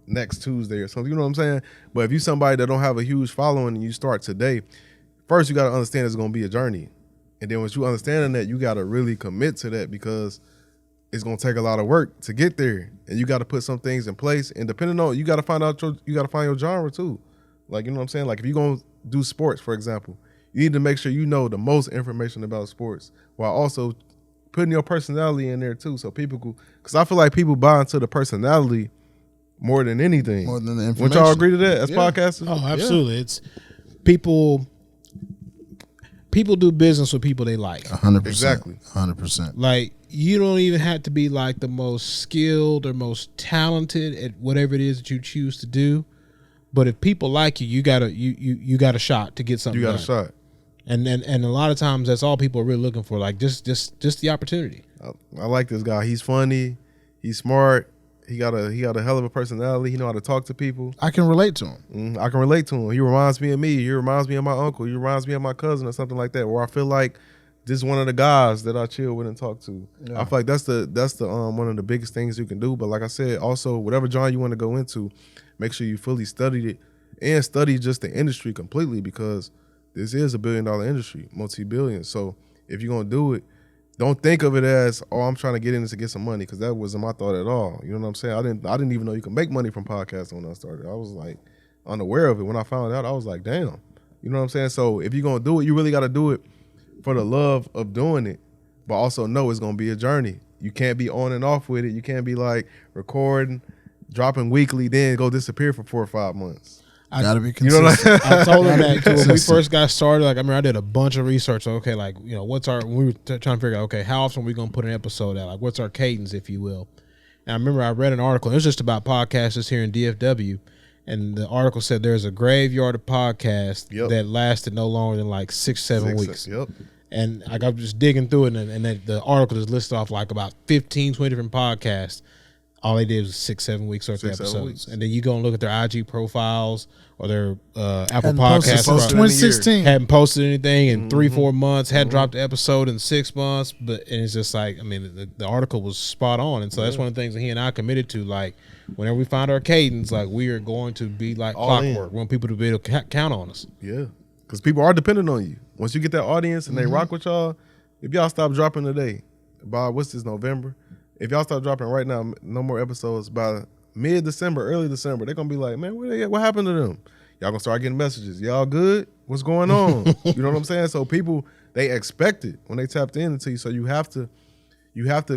next Tuesday or something. You know what I'm saying? But if you're somebody that don't have a huge following and you start today, first you got to understand it's going to be a journey. And then once you understand that, you got to really commit to that, because it's going to take a lot of work to get there. And you got to put some things in place. And depending on, you got to find your genre too. Like, you know what I'm saying? Like, if you're going to do sports, for example, you need to make sure you know the most information about sports while also putting your personality in there too. So people could, because I feel like people buy into the personality more than anything. More than the information. Would y'all agree to that as podcasters? Oh, absolutely. Yeah. It's people do business with people they like. 100%. Exactly. 100%. Like, you don't even have to be like the most skilled or most talented at whatever it is that you choose to do. But if people like you, you got a shot to get something done. You got a shot. And a lot of times that's all people are really looking for, like just the opportunity. I like this guy. He's funny. He's smart. He got a hell of a personality. He know how to talk to people. I can relate to him. I can relate to him. He reminds me of me. He reminds me of my uncle. He reminds me of my cousin or something like that, where I feel like this is one of the guys that I chill with and talk to. Yeah. I feel like that's the one of the biggest things you can do. But like I said, also whatever genre you want to go into, make sure you fully studied it and study just the industry completely, because this is $1 billion industry, multi-billion. So if you're gonna do it, don't think of it as, oh, I'm trying to get in this to get some money, because that wasn't my thought at all. You know what I'm saying? I didn't even know you could make money from podcasting when I started. I was like unaware of it. When I found out, I was like, damn. You know what I'm saying? So if you're gonna do it, you really gotta do it for the love of doing it, but also know it's gonna be a journey. You can't be on and off with it. You can't be like recording, dropping weekly, then go disappear for 4 or 5 months. I gotta be consistent. You know, I told him that too. When we first got started, like, I mean, I did a bunch of research. So, okay, like, you know, when we were trying to figure out, okay, how often are we going to put an episode out? Like, what's our cadence, if you will? And I remember I read an article. It was just about podcasters here in DFW. And the article said there's a graveyard of podcasts that lasted no longer than like 6-7 weeks. Yep. And I got just digging through it, and the article just listed off like about 15, 20 different podcasts. All they did was 6-7 weeks worth of episodes. And then you go and look at their IG profiles or their Apple Podcasts. 2016. Hadn't posted anything in 3-4 months, hadn't dropped an episode in 6 months. And it's just like, I mean, the article was spot on. And so that's one of the things that he and I committed to. Like, whenever we find our cadence, like we are going to be like All clockwork. We want people to be able to count on us. Yeah, because people are dependent on you. Once you get that audience and they rock with y'all, if y'all stop dropping today, by what's this, November? If y'all stop dropping right now, no more episodes by mid-December, early December, they're going to be like, man, where they at? What happened to them? Y'all going to start getting messages. Y'all good? What's going on? You know what I'm saying? So people, they expect it when they tapped into you. So you have to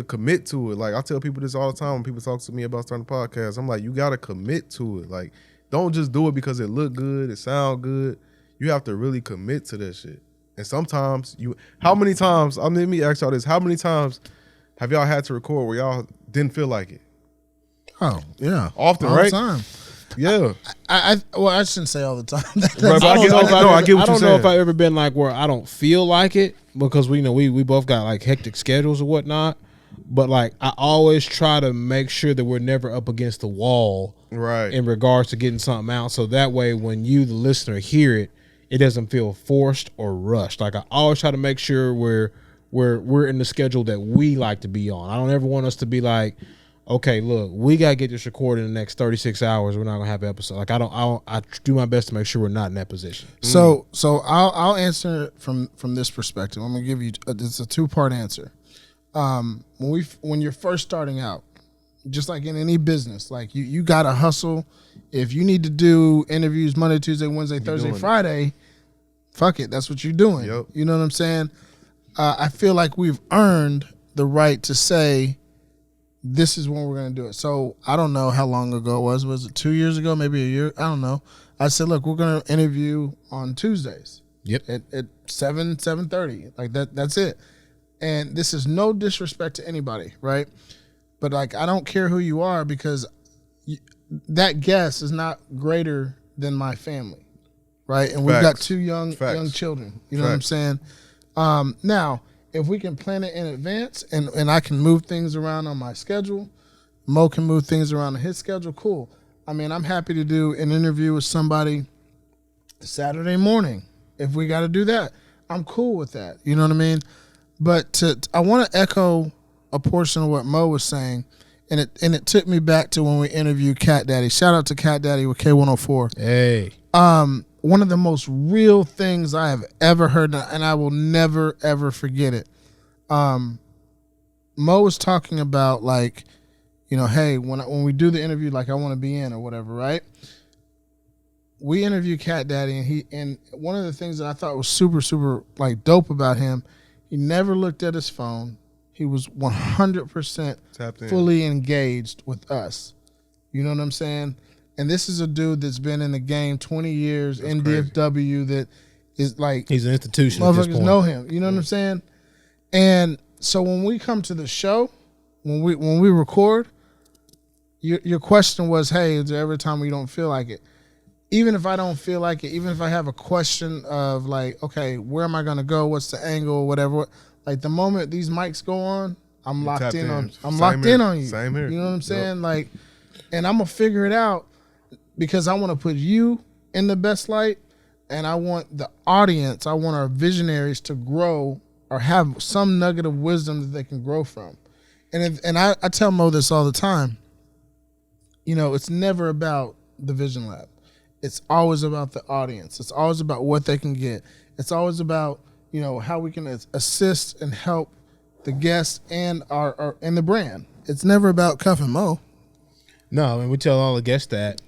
commit to it. Like, I tell people this all the time when people talk to me about starting a podcast. I'm like, you got to commit to it. Like, don't just do it because it look good, it sound good. You have to really commit to that shit. And sometimes how many times, let me ask y'all this, how many times have y'all had to record where y'all didn't feel like it? Oh, yeah. Often, all right? The time. Yeah. I shouldn't say all the time. I don't know if I've ever been like where I don't feel like it, because we both got like hectic schedules or whatnot. But like I always try to make sure that we're never up against the wall, right, in regards to getting something out. So that way when you, the listener, hear it, it doesn't feel forced or rushed. Like I always try to make sure we're in the schedule that we like to be on. I don't ever want us to be like, okay, look, we gotta get this recorded in the next 36 hours. We're not gonna have an episode. Like I do my best to make sure we're not in that position. So I'll answer from this perspective. I'm gonna give you it's a 2-part answer. When you're first starting out, just like in any business, like you gotta hustle. If you need to do interviews Monday, Tuesday, Wednesday, Thursday, Friday, fuck it, that's what you're doing. Yep. You know what I'm saying? I feel like we've earned the right to say, this is when we're going to do it. So I don't know how long ago it was. Was it 2 years ago? Maybe a year? I don't know. I said, look, we're going to interview on Tuesdays. Yep. At 7:30. Like that's it. And this is no disrespect to anybody, right? But like, I don't care who you are, because that guest is not greater than my family, right? And we've got 2 young children. You know what I'm saying? Now, if we can plan it in advance and I can move things around on my schedule, Mo can move things around on his schedule, cool. I mean, I'm happy to do an interview with somebody Saturday morning. If we got to do that, I'm cool with that. You know what I mean? But I want to echo a portion of what Mo was saying, and it took me back to when we interviewed Cat Daddy. Shout out to Cat Daddy with K104. Hey. One of the most real things I have ever heard, and I will never, ever forget it. Mo was talking about, like, hey, when we do the interview, like, I want to be in or whatever, right? We interviewed Cat Daddy, and one of the things that I thought was super, super, like, dope about him, he never looked at his phone. He was 100% fully engaged with us. You know what I'm saying? And this is a dude that's been in the game 20 years in DFW, that is like, he's an institution. Motherfuckers know him. You know what I'm saying? And so when we come to the show, when we record, your question was, hey, is there ever a time where you don't feel like it? Even if I don't feel like it, even if I have a question of like, okay, where am I gonna go? What's the angle? Whatever. Like the moment these mics go on, I'm locked in on. I'm locked in on you. Same here. You know what I'm saying? Like, and I'm gonna figure it out, because I want to put you in the best light, and I want the audience, I want our visionaries to grow or have some nugget of wisdom that they can grow from. And I tell Mo this all the time. It's never about the Vision Lab. It's always about the audience. It's always about what they can get. It's always about, how we can assist and help the guests and our and the brand. It's never about Cuff and Mo. No, I mean, we tell all the guests that,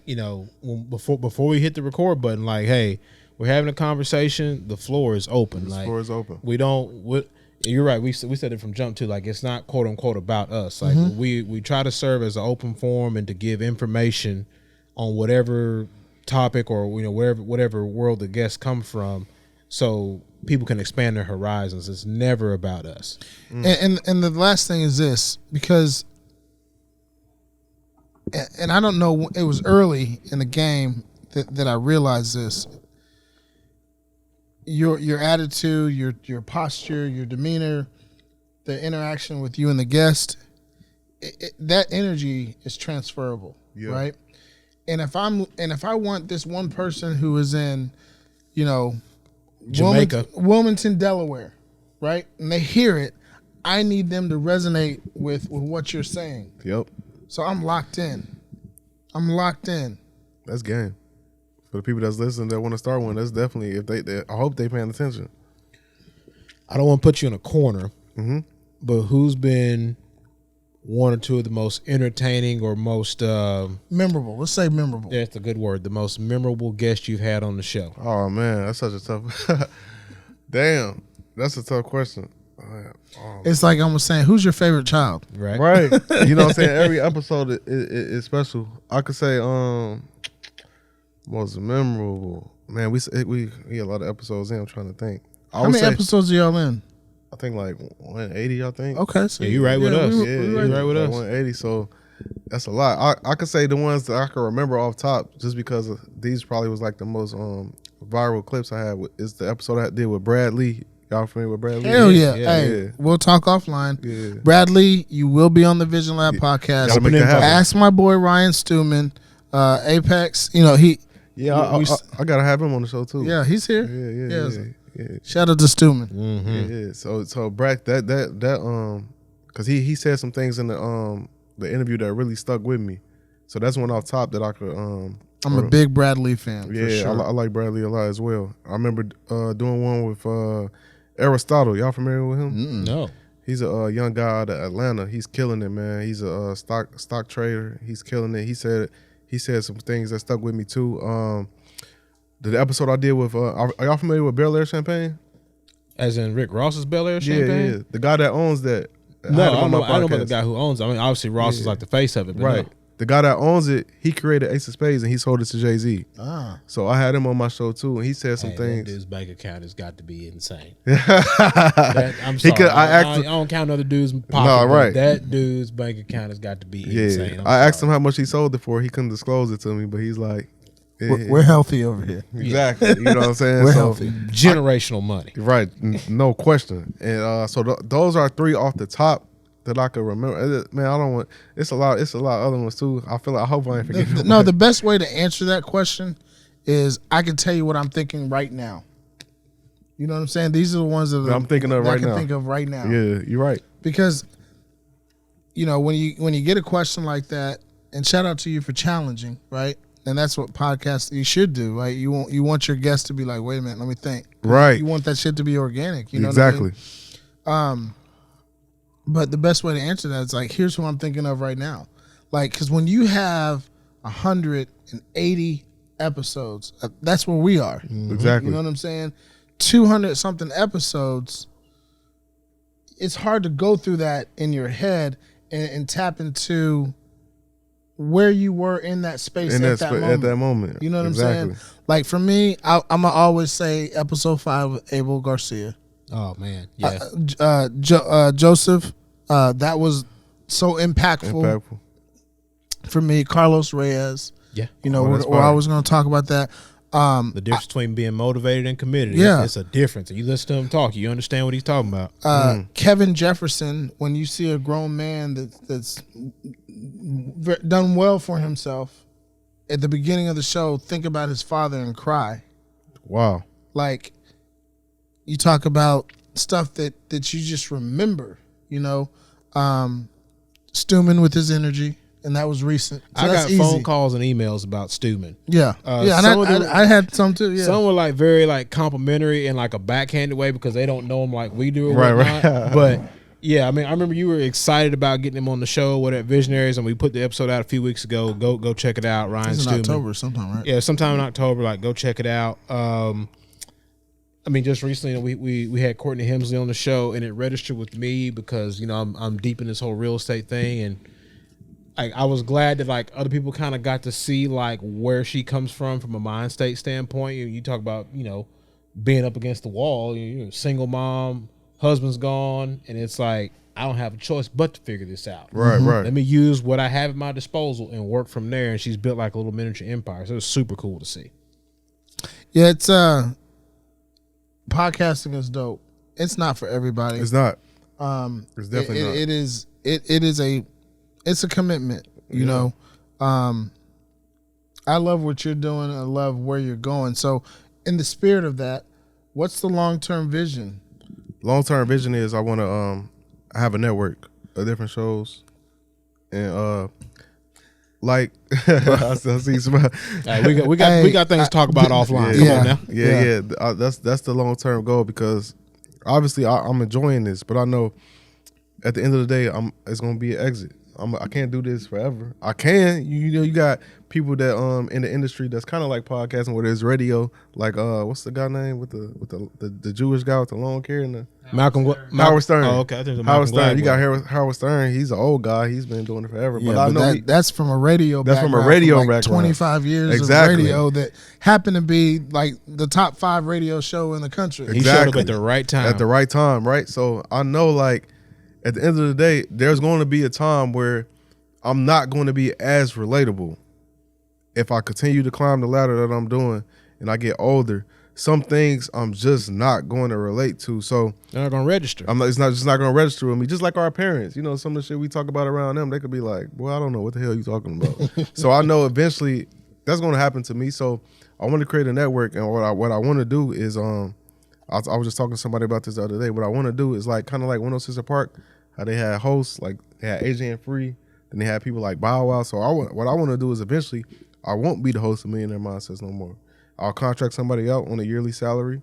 before we hit the record button, like, hey, we're having a conversation. The floor is open. The floor is open. We don't. You're right. We said it from jump too. Like, it's not quote unquote about us. Like, we try to serve as an open forum and to give information on whatever topic or whatever world the guests come from, so people can expand their horizons. It's never about us. And the last thing is this, because. And I don't know, it was early in the game that I realized this. Your attitude, your posture, your demeanor, the interaction with you and the guest, that energy is transferable, right? And if I want this one person who is in, Jamaica, Wilmington, Delaware, right, and they hear it, I need them to resonate with what you're saying. Yep. So I'm locked in. I'm locked in. That's game. For the people that's listening that want to start one, that's definitely, if they I hope they paying attention. I don't want to put you in a corner, but who's been one or two of the most entertaining or most memorable? Let's say memorable. That's a good word. The most memorable guest you've had on the show. Oh man, that's such a tough. Damn, that's a tough question. It's like I was saying, who's your favorite child? Right. You know what I'm saying? Every episode is special. I could say most memorable. Man, we a lot of episodes in. I'm trying to think. How many episodes are y'all in? I think like 180. I think. Okay, so you're right with us. You're right with us. 180. So that's a lot. I could say the ones that I can remember off top, just because these probably was like the most viral clips I had. Is the episode I did with Brad Lee. Y'all familiar with Brad Lee? Hell yeah. Hey, we'll talk offline. Yeah. Brad Lee, you will be on the TheVisionLab podcast. Ask my boy Ryan Stewman, Apex. You know, I gotta have him on the show too. Yeah, he's here. Yeah. Shout out to Stewman. Yeah. So Brad, that because he said some things in the interview that really stuck with me. So that's one off top that I could I'm a big Brad Lee fan. Yeah, for sure. I like Brad Lee a lot as well. I remember doing one with Aristotle. Y'all familiar with him? No. He's a young guy out of Atlanta. He's killing it, man. He's a stock trader. He's killing it. He said some things that stuck with me too. The episode I did with are y'all familiar with Bel Air Champagne? As in Rick Ross's Bel Air Champagne? Yeah. The guy that owns that. No, I don't know about the guy who owns it. I mean, obviously Ross is like the face of it, but right. No. The guy that owns it, he created Ace of Spades and he sold it to Jay-Z. So I had him on my show too, and he said some things. That dude's bank account has got to be insane. I'm sorry. I don't count other dudes' pockets. No, right. That dude's bank account has got to be insane. I asked him how much he sold it for. He couldn't disclose it to me, but he's like, we're healthy over here. Exactly. You know what I'm saying? We're healthy. Generational money. Right. No question. And so those are three off the top that I could remember. Man, I don't want. It's a lot of other ones too. I hope I ain't forgetting. No, the best way to answer that question is I can tell you what I'm thinking right now. You know what I'm saying? These are the ones that I'm thinking of right now. I can think of right now. Yeah, you're right. Because when you get a question like that, and shout out to you for challenging, right? And that's what podcasts you should do, right? You want your guests to be like, wait a minute, let me think. Right. You want that shit to be organic. You know exactly. What I mean? But the best way to answer that is like, here's what I'm thinking of right now. Like, because when you have 180 episodes, that's where we are. Exactly. You know what I'm saying? 200 something episodes. It's hard to go through that in your head and tap into where you were in that space at that moment. You know what I'm saying? Like for me, I'm gonna always say episode 5 with Abel Garcia. Oh man, yeah. Joseph, that was so impactful for me. Carlos Reyes, yeah. You know, we're always going to talk about that. The difference between being motivated and committed. Yeah, it's a difference. You listen to him talk, you understand what he's talking about. Kevin Jefferson, when you see a grown man that's done well for himself, at the beginning of the show, think about his father and cry. Wow. Like, you talk about stuff that you just remember, you know. Stewman with his energy, and that was recent. So I got phone calls and emails about Stewman. Yeah, and I had some too. Yeah, some were like very like complimentary in like a backhanded way because they don't know him like we do, or right. But yeah, I mean, I remember you were excited about getting him on the show. What at Visionaries, and we put the episode out a few weeks ago. Go check it out, Ryan Stewman. It's in October sometime, right? Yeah, sometime in October. Like, go check it out. I mean, just recently we had Courtney Hemsley on the show, and it registered with me because I'm deep in this whole real estate thing, and I was glad that like other people kind of got to see like where she comes from a mind state standpoint. You talk about being up against the wall. You're a single mom, husband's gone, and it's like I don't have a choice but to figure this out. Right. Let me use what I have at my disposal and work from there. And she's built like a little miniature empire. So it was super cool to see. Yeah, it's podcasting is dope. It's not for everybody. It's not. It's definitely not. It is. It's a commitment. You know. I love what you're doing. I love where you're going. So, in the spirit of that, what's the long-term vision? Long-term vision is I want to have a network of different shows, and like I see some. We got things to talk about offline. Come on now. Yeah. That's the long term goal, because obviously I'm enjoying this, but I know at the end of the day it's gonna be an exit. I can't do this forever. I can. You got people that in the industry that's kind of like podcasting, where there's radio. Like what's the guy name with the Jewish guy with the long hair and the Howard Stern. Oh, okay. I think Howard Stern. You got Howard Stern. He's an old guy. He's been doing it forever. Yeah, but I know that's from a radio. That's background, from a radio like background. 25 years of radio that happened to be like the top 5 radio show in the country. He showed up at the right time. At the right time, right? So I know, like, at the end of the day, there's going to be a time where I'm not going to be as relatable. If I continue to climb the ladder that I'm doing and I get older, some things I'm just not going to relate to. So they're not going to register. It's just not going to register with me. Just like our parents, some of the shit we talk about around them, they could be like, "Well, I don't know what the hell you talking about." So I know eventually that's going to happen to me. So I want to create a network, and what I want to do is I was just talking to somebody about this the other day. What I want to do is like kind of like 106 Park, how they had hosts, like they had AJ and Free, then they had people like Bow Wow. So what I want to do is eventually I won't be the host of Millionaire Mindsets no more. I'll contract somebody out on a yearly salary.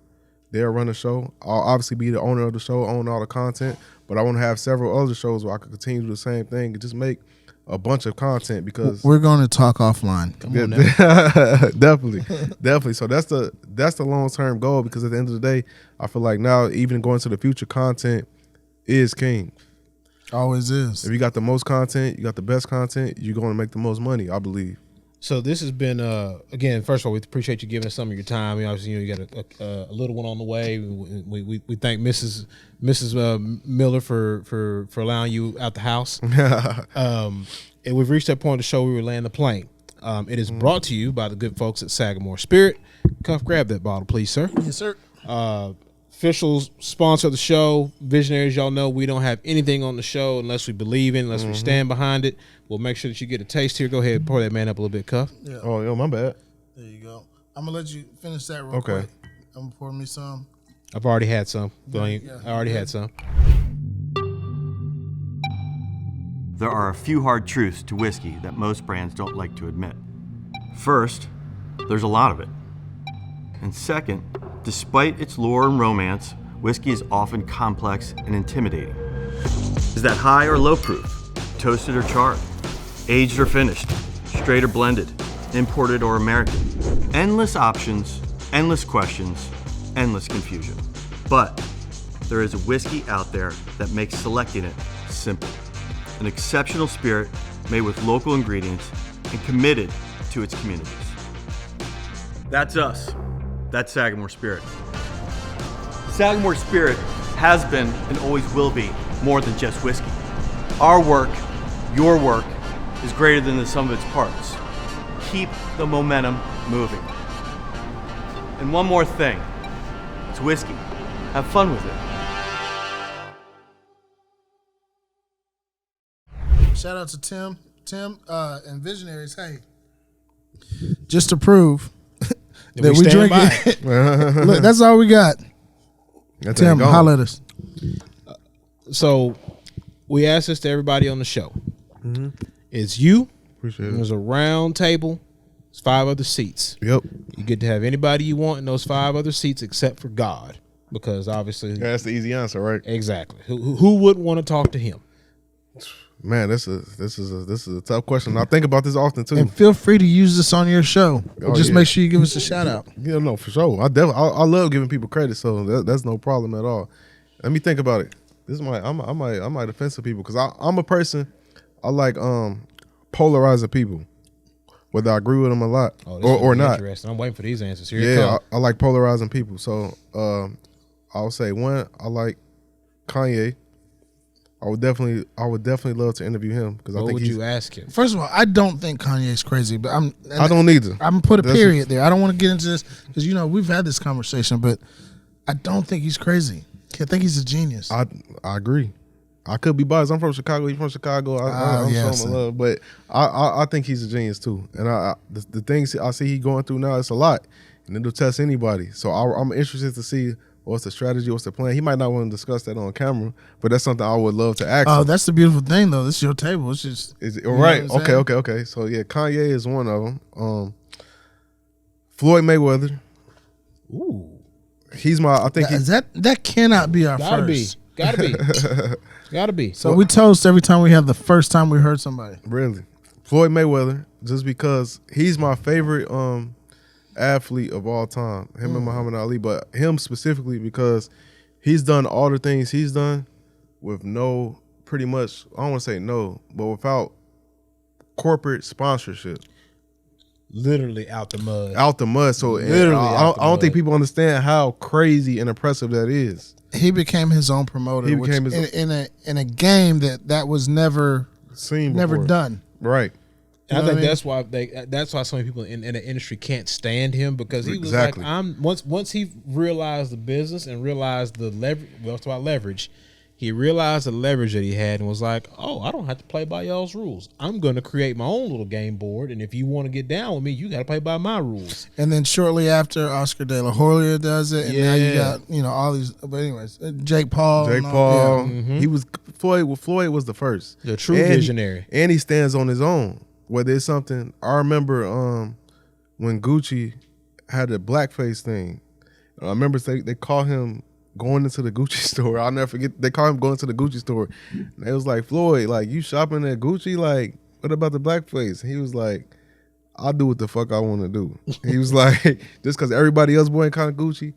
They'll run the show. I'll obviously be the owner of the show, own all the content, but I want to have several other shows where I can continue to do the same thing and just make a bunch of content, because we're going to talk offline. Come on now. Definitely. So that's the long-term goal, because at the end of the day, I feel like now, even going to the future, content is king. Always is. If you got the most content, you got the best content, you're going to make the most money, I believe. So this has been, again, first of all, we appreciate you giving us some of your time. Obviously, you got a little one on the way. We thank Mrs. Miller for allowing you out the house. And we've reached that point of the show where we land the plane. It is brought to you by the good folks at Sagamore Spirit. Cuff, grab that bottle, please, sir. Yes, sir. Official sponsor of the show. Visionaries, y'all know we don't have anything on the show unless we believe in, unless we stand behind it. We'll make sure that you get a taste here. Go ahead and pour that man up a little bit, Cuff. Yeah. Oh, yo, my bad. There you go. I'm going to let you finish that real quick. I'm going to pour me some. I've already had some. I already had some. There are a few hard truths to whiskey that most brands don't like to admit. First, there's a lot of it. And second, despite its lore and romance, whiskey is often complex and intimidating. Is that high or low proof? Toasted or charred? Aged or finished? Straight or blended? Imported or American? Endless options, endless questions, endless confusion. But there is a whiskey out there that makes selecting it simple. An exceptional spirit made with local ingredients and committed to its communities. That's us. That's Sagamore Spirit. Sagamore Spirit has been and always will be more than just whiskey. Our work, your work, is greater than the sum of its parts. Keep the momentum moving. And one more thing, it's whiskey. Have fun with it. Shout out to Tim and Visionaries. Hey, just to prove that we drink it. Look, that's all we got. Tim, holla at us. So we asked this to everybody on the show. It's you. Appreciate it. There's a round table. There's 5 other seats. Yep. You get to have anybody you want in those 5 other seats except for God, because obviously that's the easy answer, right? Exactly. Who wouldn't want to talk to him? Man, this is a tough question. I think about this often too. And feel free to use this on your show. Just make sure you give us a shout out. Yeah, no, for sure. I love giving people credit, so that's no problem at all. Let me think about it. I might offend some people, because I'm a person. I like polarizing people, whether I agree with them a lot or not. Interesting. I'm waiting for these answers. Here I like polarizing people. So I'll say, one, I like Kanye. I would definitely love to interview him, because I think would you ask him? First of all, I don't think Kanye's crazy, but I don't either. I'm gonna put a period there. I don't want to get into this, because we've had this conversation, but I don't think he's crazy. I think he's a genius. I agree. I could be biased. I'm from Chicago. He's from Chicago. I'm showing my love, but I think he's a genius too. And the things I see he going through now, it's a lot, and it'll test anybody. So I'm interested to see What's the strategy? What's the plan? He might not want to discuss that on camera, but that's something I would love to ask him. That's the beautiful thing, though. This is your table. It's just right. Okay. So yeah, Kanye is one of them. Floyd Mayweather. Ooh, he's my. I think that cannot be our first. Gotta be. So we toast every time we have the first time we heard somebody. Really, Floyd Mayweather, just because he's my favorite athlete of all time. Him and Muhammad Ali, but him specifically because he's done all the things he's done with no, pretty much, I don't want to say no, but without corporate sponsorship. Literally out the mud. Out the mud. So I don't think people understand how crazy and impressive that is. He became his own promoter. In a game that was never seen, never done. Right. I think that's why so many people in the industry can't stand him, because he was like, once he realized the business and realized the leverage. Well, it's about leverage. He realized the leverage that he had and was like, oh, I don't have to play by y'all's rules. I'm going to create my own little game board, and if you want to get down with me, you got to play by my rules. And then shortly after, Oscar De La Hoya does it, and now you got all these. But anyways, Jake Paul. He was Floyd was the first, the true visionary, and he stands on his own. Whether it's something, I remember when Gucci had the blackface thing. I remember they call him going into the Gucci store. I'll never forget. They call him going to the Gucci store. And they was like, Floyd, like, you shopping at Gucci? Like, what about the blackface? He was like, I'll do what the fuck I want to do. He was like, just because everybody else wearing kind of Gucci,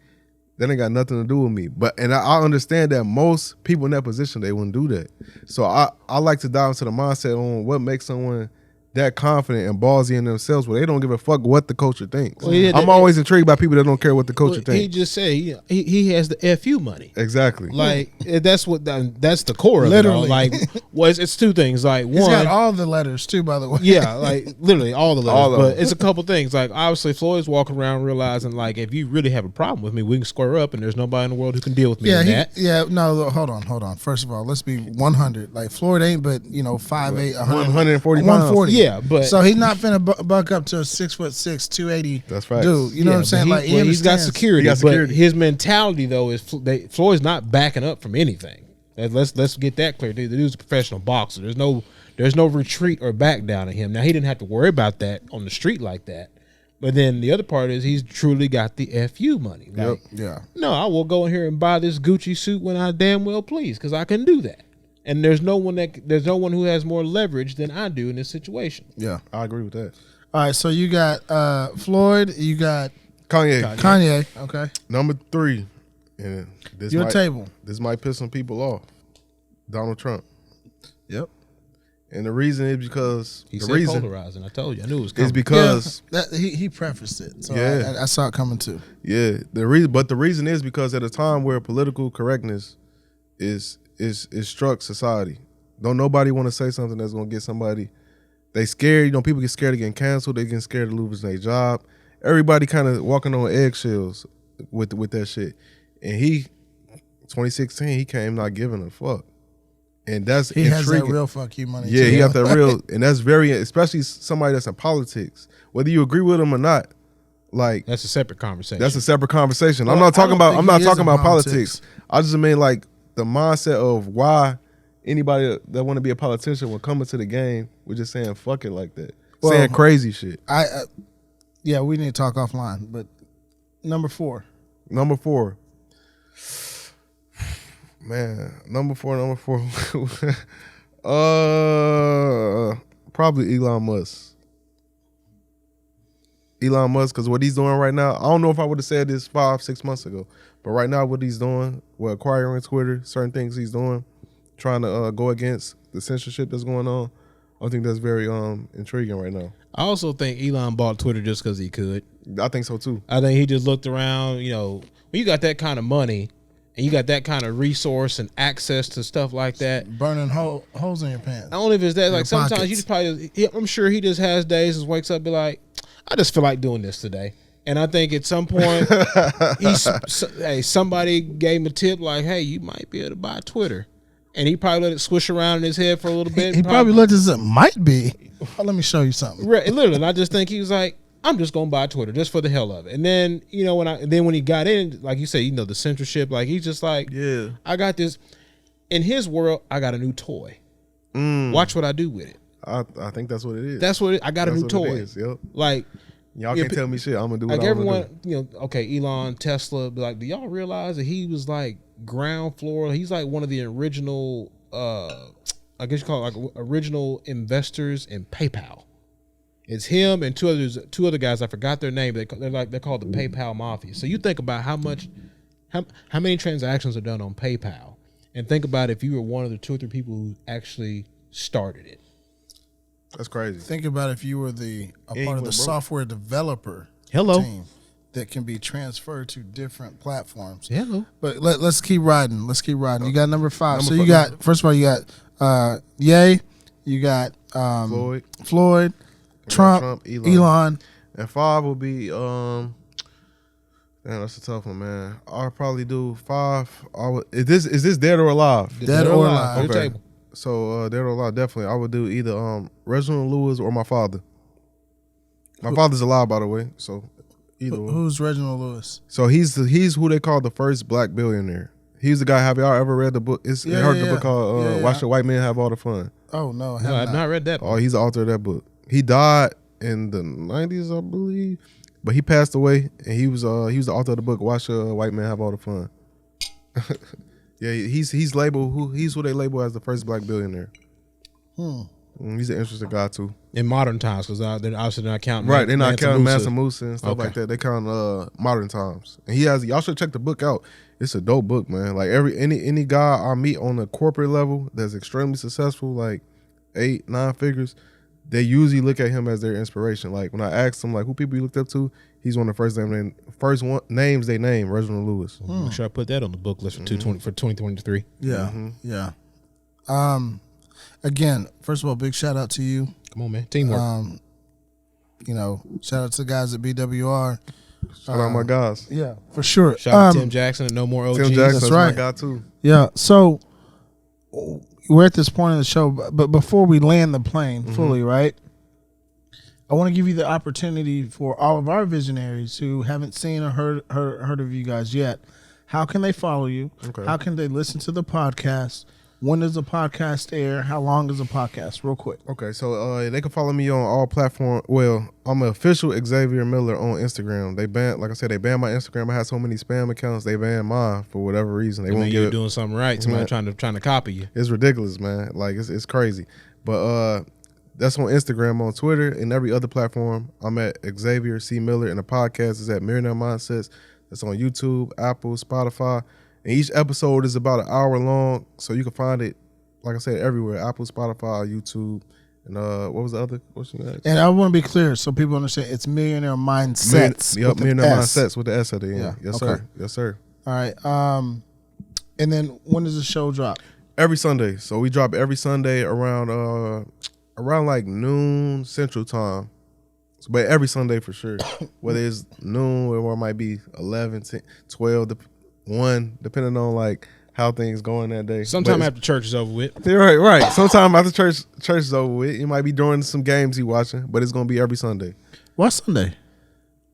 that ain't got nothing to do with me. And I understand that most people in that position, they wouldn't do that. So I like to dive into the mindset on what makes someone that confident and ballsy in themselves where they don't give a fuck what the culture thinks. Well, I'm always intrigued by people that don't care what the culture thinks. He just said he has the FU money. Exactly. Like that's the core of it all. Like, it's two things. Like, he's got all the letters too, by the way. Yeah, like literally all the letters. But it's a couple things. Like, obviously Floyd's walking around realizing, like, if you really have a problem with me, we can square up, and there's nobody in the world who can deal with me. No, hold on. First of all, let's be 100. Like, Floyd ain't but 5'8", 140 pounds. 140. Yeah, but so he's not finna buck up to a 6'6", 280. That's right, dude. You know what I'm saying? He's got security. But his mentality though is Floyd's not backing up from anything. Let's get that clear. The dude's a professional boxer. There's no retreat or back down in him. Now, he didn't have to worry about that on the street like that. But then the other part is he's truly got the FU money. Like, no, I will go in here and buy this Gucci suit when I damn well please, because I can do that. And there's no one who has more leverage than I do in this situation. Yeah, I agree with that. All right, so you got Floyd, you got Kanye. Okay. Number 3, and table. This might piss some people off. Donald Trump. Yep. And the reason is because he said polarizing. I told you, I knew it was coming. It's because he prefaced it, so I saw it coming too. Yeah, the reason is because at a time where political correctness is struck society. Don't nobody want to say something that's gonna get somebody. They scared. People get scared of getting canceled. They get scared of losing their job. Everybody kind of walking on eggshells with that shit. And 2016, he came not giving a fuck. And that's he intriguing. Has that real fuck you money. Yeah, he got that real, and that's very, especially somebody that's in politics. Whether you agree with him or not, like, that's a separate conversation. I'm not talking about politics. I just mean, like, the mindset of why anybody that want to be a politician will come into the game with just saying fuck it like that, saying crazy shit. We need to talk offline. But number 4, man, number four, probably Elon Musk. Because what he's doing right now, I don't know if I would have said this 5-6 months ago, but right now what he's doing, acquiring Twitter, certain things he's doing, trying to go against the censorship that's going on, I think that's very intriguing right now. I also think Elon bought Twitter just because he could. I think so too. I think he just looked around, when you got that kind of money and you got that kind of resource and access to stuff like that. Burning holes in your pants. I don't know if it's that. Like, sometimes pockets. you just probably, I'm sure he just has days and wakes up and be like, I just feel like doing this today. And I think at some point, somebody gave him a tip like, hey, you might be able to buy Twitter. And he probably let it swish around in his head for a little bit. He probably looked as it might be. Oh, let me show you something. Literally. And I just think he was like, I'm just gonna buy Twitter just for the hell of it. And then when he got in, like you say, the censorship, like he's just like, yeah, I got this. In his world, I got a new toy. Watch what I do with it. I think that's what it is. That's what I got. That's a new toy. Yep. Like y'all can't tell me shit. I'm gonna do what like I everyone. Do. Okay, Elon, Tesla. But like, do y'all realize that he was like ground floor? He's like one of the original. I guess you call it like original investors in PayPal. It's him and two other guys. I forgot their name. They're called the PayPal Mafia. So you think about how many transactions are done on PayPal, and think about if you were one of the 2 or 3 people who actually started it. That's crazy. Think about if you were a part of the software developer team that can be transferred to different platforms. Hello. But let's keep riding. You got number 5. So you got, first of all, you got Ye, you got Floyd, Trump, Elon. And 5 will be damn, that's a tough one, man. I'll probably do 5. Is this dead or alive? Dead or alive. Okay. So dead or alive, definitely. I would do either Reginald Lewis or my father. My father's alive, by the way. So either one. Who's Reginald Lewis? So he's who they call the first black billionaire. He's the guy. Have y'all ever read the book? Heard the book called "Why Should White Men Have All the Fun"? Oh no, I've not read that. Oh, he's the author of that book. He died in the 90s, I believe, but he passed away, and he was the author of the book "Why Should White Men Have All the Fun." Yeah, he's who they label as the first black billionaire. He's an interesting guy too. In modern times, because they're obviously not counting. Right, they're not counting Mansa Musa and stuff like that. They count modern times. And y'all should check the book out. It's a dope book, man. Like any guy I meet on the corporate level that's extremely successful, like 8, 9 figures, they usually look at him as their inspiration. Like when I asked them like who people you looked up to, he's one of the first names they name, Reginald Lewis. Make sure I put that on the book list for 2023. Yeah, yeah. Again, first of all, big shout out to you. Come on, man, teamwork. Shout out to the guys at BWR. Shout out my guys. Yeah, for sure. Shout out to Tim Jackson and No More OGs. Tim Jackson's that's right. my guy too. Yeah. So we're at this point in the show, but before we land the plane fully, right? I want to give you the opportunity for all of our visionaries who haven't seen or heard of you guys yet. How can they follow you? Okay. How can they listen to the podcast? When does the podcast air? How long is the podcast? Real quick. Okay, so they can follow me on all platforms. Well, I'm an official Xavier Miller on Instagram. They banned my Instagram. I had so many spam accounts. They banned mine for whatever reason. They won't you're doing something right. Somebody trying to copy you. It's ridiculous, man. Like it's crazy. But that's on Instagram, on Twitter, and every other platform. I'm at Xavier C. Miller, and the podcast is at Millionaire Mindsets. That's on YouTube, Apple, Spotify. And each episode is about an hour long, so you can find it, like I said, everywhere. Apple, Spotify, YouTube, and what was the other question you asked? And I want to be clear so people understand it's Millionaire Mindsets. Millionaire Mindsets with the S at the end. Yeah. Yes, Okay. sir. Yes, sir. All right. And then when does the show drop? Every Sunday. So we drop every Sunday around like noon Central Time. But every Sunday for sure. Whether it's noon or it might be 11, 10, 12, 1, depending on like how things going that day. Sometime after church is over with. Right. Sometime after church is over with. It might be during some games you watching, but it's gonna be every Sunday. What Sunday?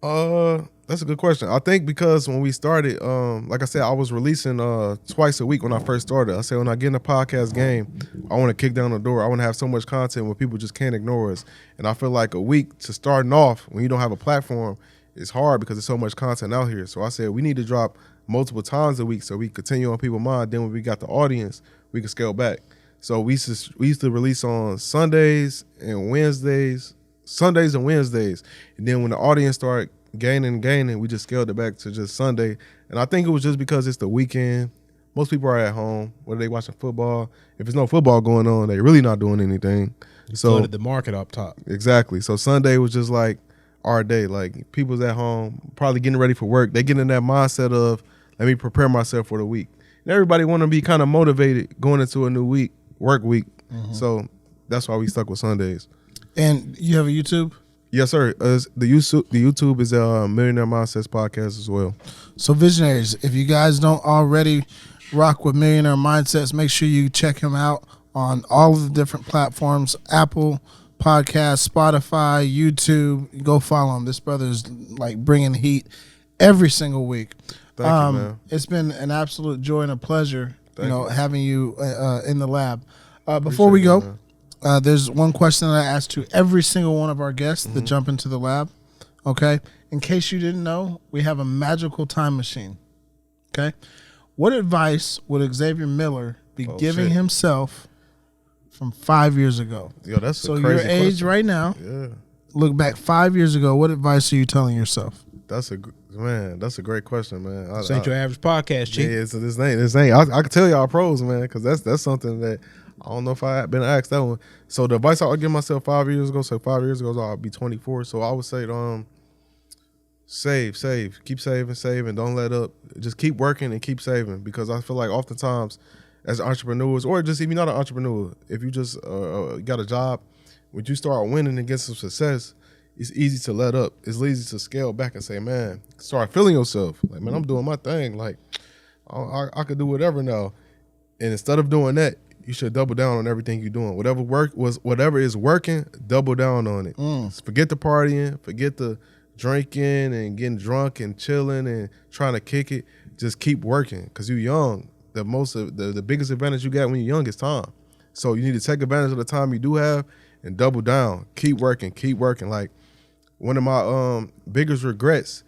That's a good question. I think because when we started, like I said, I was releasing twice a week when I first started. I said when I get in a podcast game, I want to kick down the door. I want to have so much content where people just can't ignore us. And I feel like a week to starting off when you don't have a platform is hard because there's so much content out here. So I said we need to drop multiple times a week so we continue on people's mind. Then when we got the audience, we can scale back. So we used to release on Sundays and Wednesdays, and then when the audience started gaining, we just scaled it back to just Sunday. And I think it was just because it's the weekend. Most people are at home, whether they watching football. If there's no football going on, they really not doing anything. So flooded the market up top. Exactly. So Sunday was just like our day. Like people's at home, probably getting ready for work. They get in that mindset of let me prepare myself for the week. And everybody want to be kind of motivated going into a new week, work week. So that's why we stuck with Sundays. And you have a YouTube? Yes, sir. The YouTube is Millionaire Mindsets Podcast as well. So visionaries, if you guys don't already rock with Millionaire Mindsets, make sure you check him out on all of the different platforms, Apple Podcast, Spotify, YouTube. Go follow him. This brother's like bringing heat every single week. Thank you, man. It's been an absolute joy and a pleasure, having you in the lab. Before Appreciate we go, man. there's one question that I ask to every single one of our guests that jump into the lab. Okay, in case you didn't know, we have a magical time machine. Okay, what advice would Xavier Miller be giving himself from 5 years ago? Yo, that's so a crazy your age question. right now. Yeah. Look back 5 years ago. What advice are you telling yourself? That's a great question, man. This ain't your average podcast, Chief. Yeah, so this ain't. I can tell y'all pros, man, because that's something that I don't know if I had been asked that one. So the advice I would give myself 5 years ago. So 5 years ago, I'll be 24. So I would say, save, keep saving, don't let up. Just keep working and keep saving, because I feel like oftentimes as entrepreneurs, or just if you're not an entrepreneur, if you just got a job, when you start winning and get some success, it's easy to let up. It's easy to scale back and say, man, start feeling yourself. Like, man, I'm doing my thing. Like, I could do whatever now. And instead of doing that, you should double down on everything you're doing. Whatever is working, double down on it. Forget the partying, forget the drinking and getting drunk and chilling and trying to kick it. Just keep working, because you're young. The biggest advantage you got when you're young is time. So you need to take advantage of the time you do have and double down. Keep working. Like, one of my biggest regrets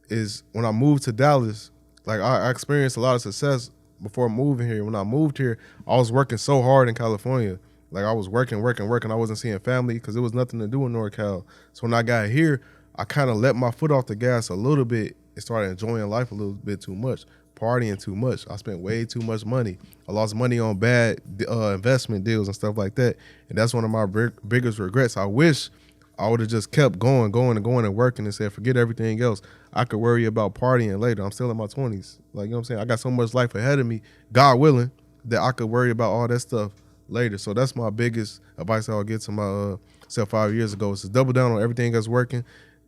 is when I moved to Dallas. Like, I experienced a lot of success before moving here. When I moved here, I was working so hard in California. Like, I was working. I wasn't seeing family because there was nothing to do in NorCal. So when I got here, I kind of let my foot off the gas a little bit and started enjoying life a little bit too much. Partying too much. I spent way too much money. I lost money on bad investment deals and stuff like that. And that's one of my biggest regrets. I wish I would have just kept going and working and said, forget everything else. I could worry about partying later. I'm still in my 20s. Like, you know what I'm saying? I got so much life ahead of me, God willing, that I could worry about all that stuff later. So that's my biggest advice I would give to myself 5 years ago, is to double down on everything that's working.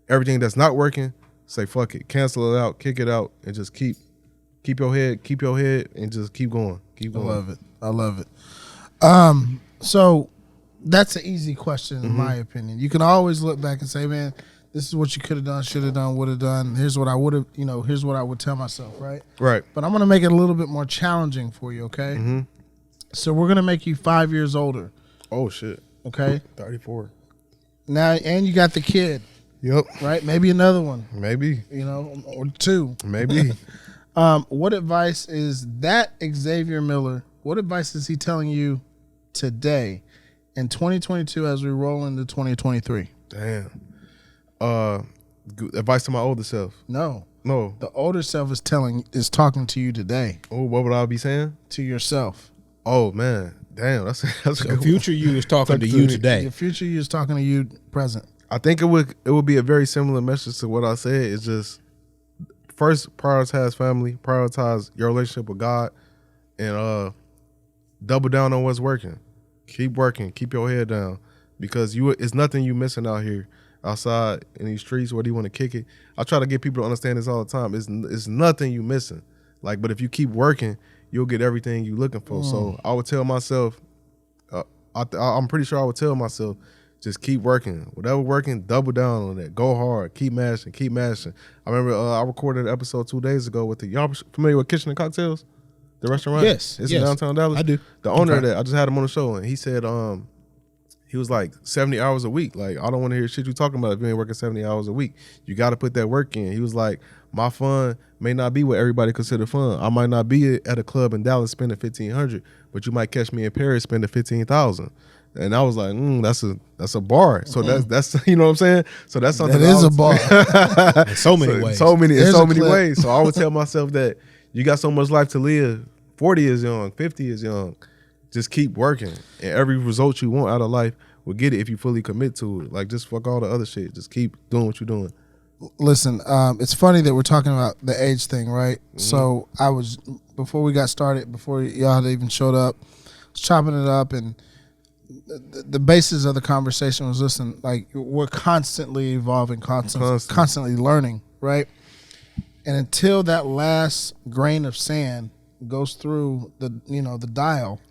Everything that's not working, say fuck it. Cancel it out, kick it out, and just keep your head and just keep going. I love it. So that's an easy question in my opinion. You can always look back and say, man, this is what you could have done, should have done, would have done. Here's what I would have, here's what I would tell myself, right? Right. But I'm going to make it a little bit more challenging for you, okay? So we're going to make you 5 years older. Oh, shit. Okay? 34. Now, and you got the kid. Yep. Right? Maybe another one. Maybe. Or two. Maybe. What advice is that Xavier Miller, what advice is he telling you today in 2022 as we roll into 2023? Damn. Advice to my older self. No. No. The older self is talking to you today. Oh, what would I be saying? To yourself. Oh, man. Damn, that's a good future you is talking to you today. Your future you is talking to you present. I think it would be a very similar message to what I said. It's just, first, prioritize family, prioritize your relationship with God, and double down on what's working. Keep working, keep your head down, because it's nothing you missing out here outside in these streets. Whether you want to kick it, I try to get people to understand this all the time. It's nothing you missing. Like, but if you keep working, you'll get everything you looking for. So I would tell myself, I'm pretty sure I would tell myself, just keep working. Whatever working, double down on that. Go hard. Keep mashing. I remember I recorded an episode 2 days ago with y'all familiar with Kitchen and Cocktails? The restaurant? Yes. It's in downtown Dallas? I do. The owner of that, I just had him on the show, and he said he was like 70 hours a week. Like, I don't want to hear shit you talking about if you ain't working 70 hours a week. You got to put that work in. He was like, my fun may not be what everybody consider fun. I might not be at a club in Dallas spending $1,500, but you might catch me in Paris spending $15,000. And I was like, that's a bar. So that's you know what I'm saying? So that's something that is a bar. In so many ways. So many ways. So I would tell myself that you got so much life to live. 40 is young, 50 is young. Just keep working. And every result you want out of life will get it if you fully commit to it. Like, just fuck all the other shit. Just keep doing what you're doing. Listen, it's funny that we're talking about the age thing, right? So before we got started, before y'all had even showed up, I was chopping it up, and the basis of the conversation was, listen, like, we're constantly evolving, constantly learning, right? And until that last grain of sand goes through the dial,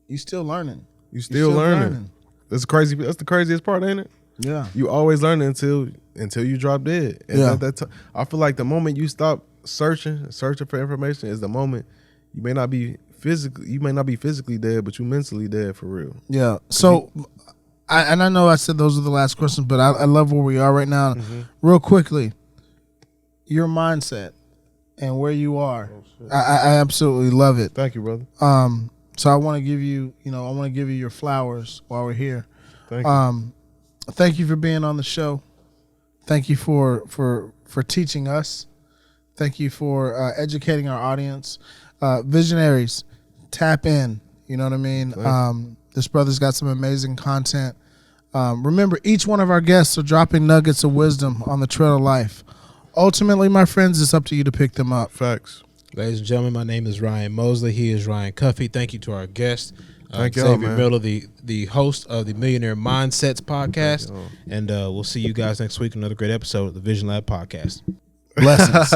you're still learning. You're still learning. That's crazy. That's the craziest part, ain't it? Yeah. You always learn until you drop dead. And I feel like the moment you stop searching for information is the moment you may not be physically dead, but you mentally dead for real. Yeah. So, I know I said those are the last questions, but I love where we are right now. Mm-hmm. Real quickly, your mindset and where you are. I absolutely love it. Thank you, brother. So I want to give you, your flowers while we're here. Thank you. Thank you for being on the show. Thank you for teaching us. Thank you for educating our audience. Visionaries, tap in. You know what I mean? This brother's got some amazing content. Remember, each one of our guests are dropping nuggets of wisdom on the trail of life. Ultimately, my friends, it's up to you to pick them up. Facts. Ladies and gentlemen, my name is Ryan Mosley. He is Ryan Cuffey. Thank you to our guest, Xavier Miller, the host of the Millionaire Mindsets Podcast. And we'll see you guys next week on another great episode of the TheVisionLab Podcast. Blessings.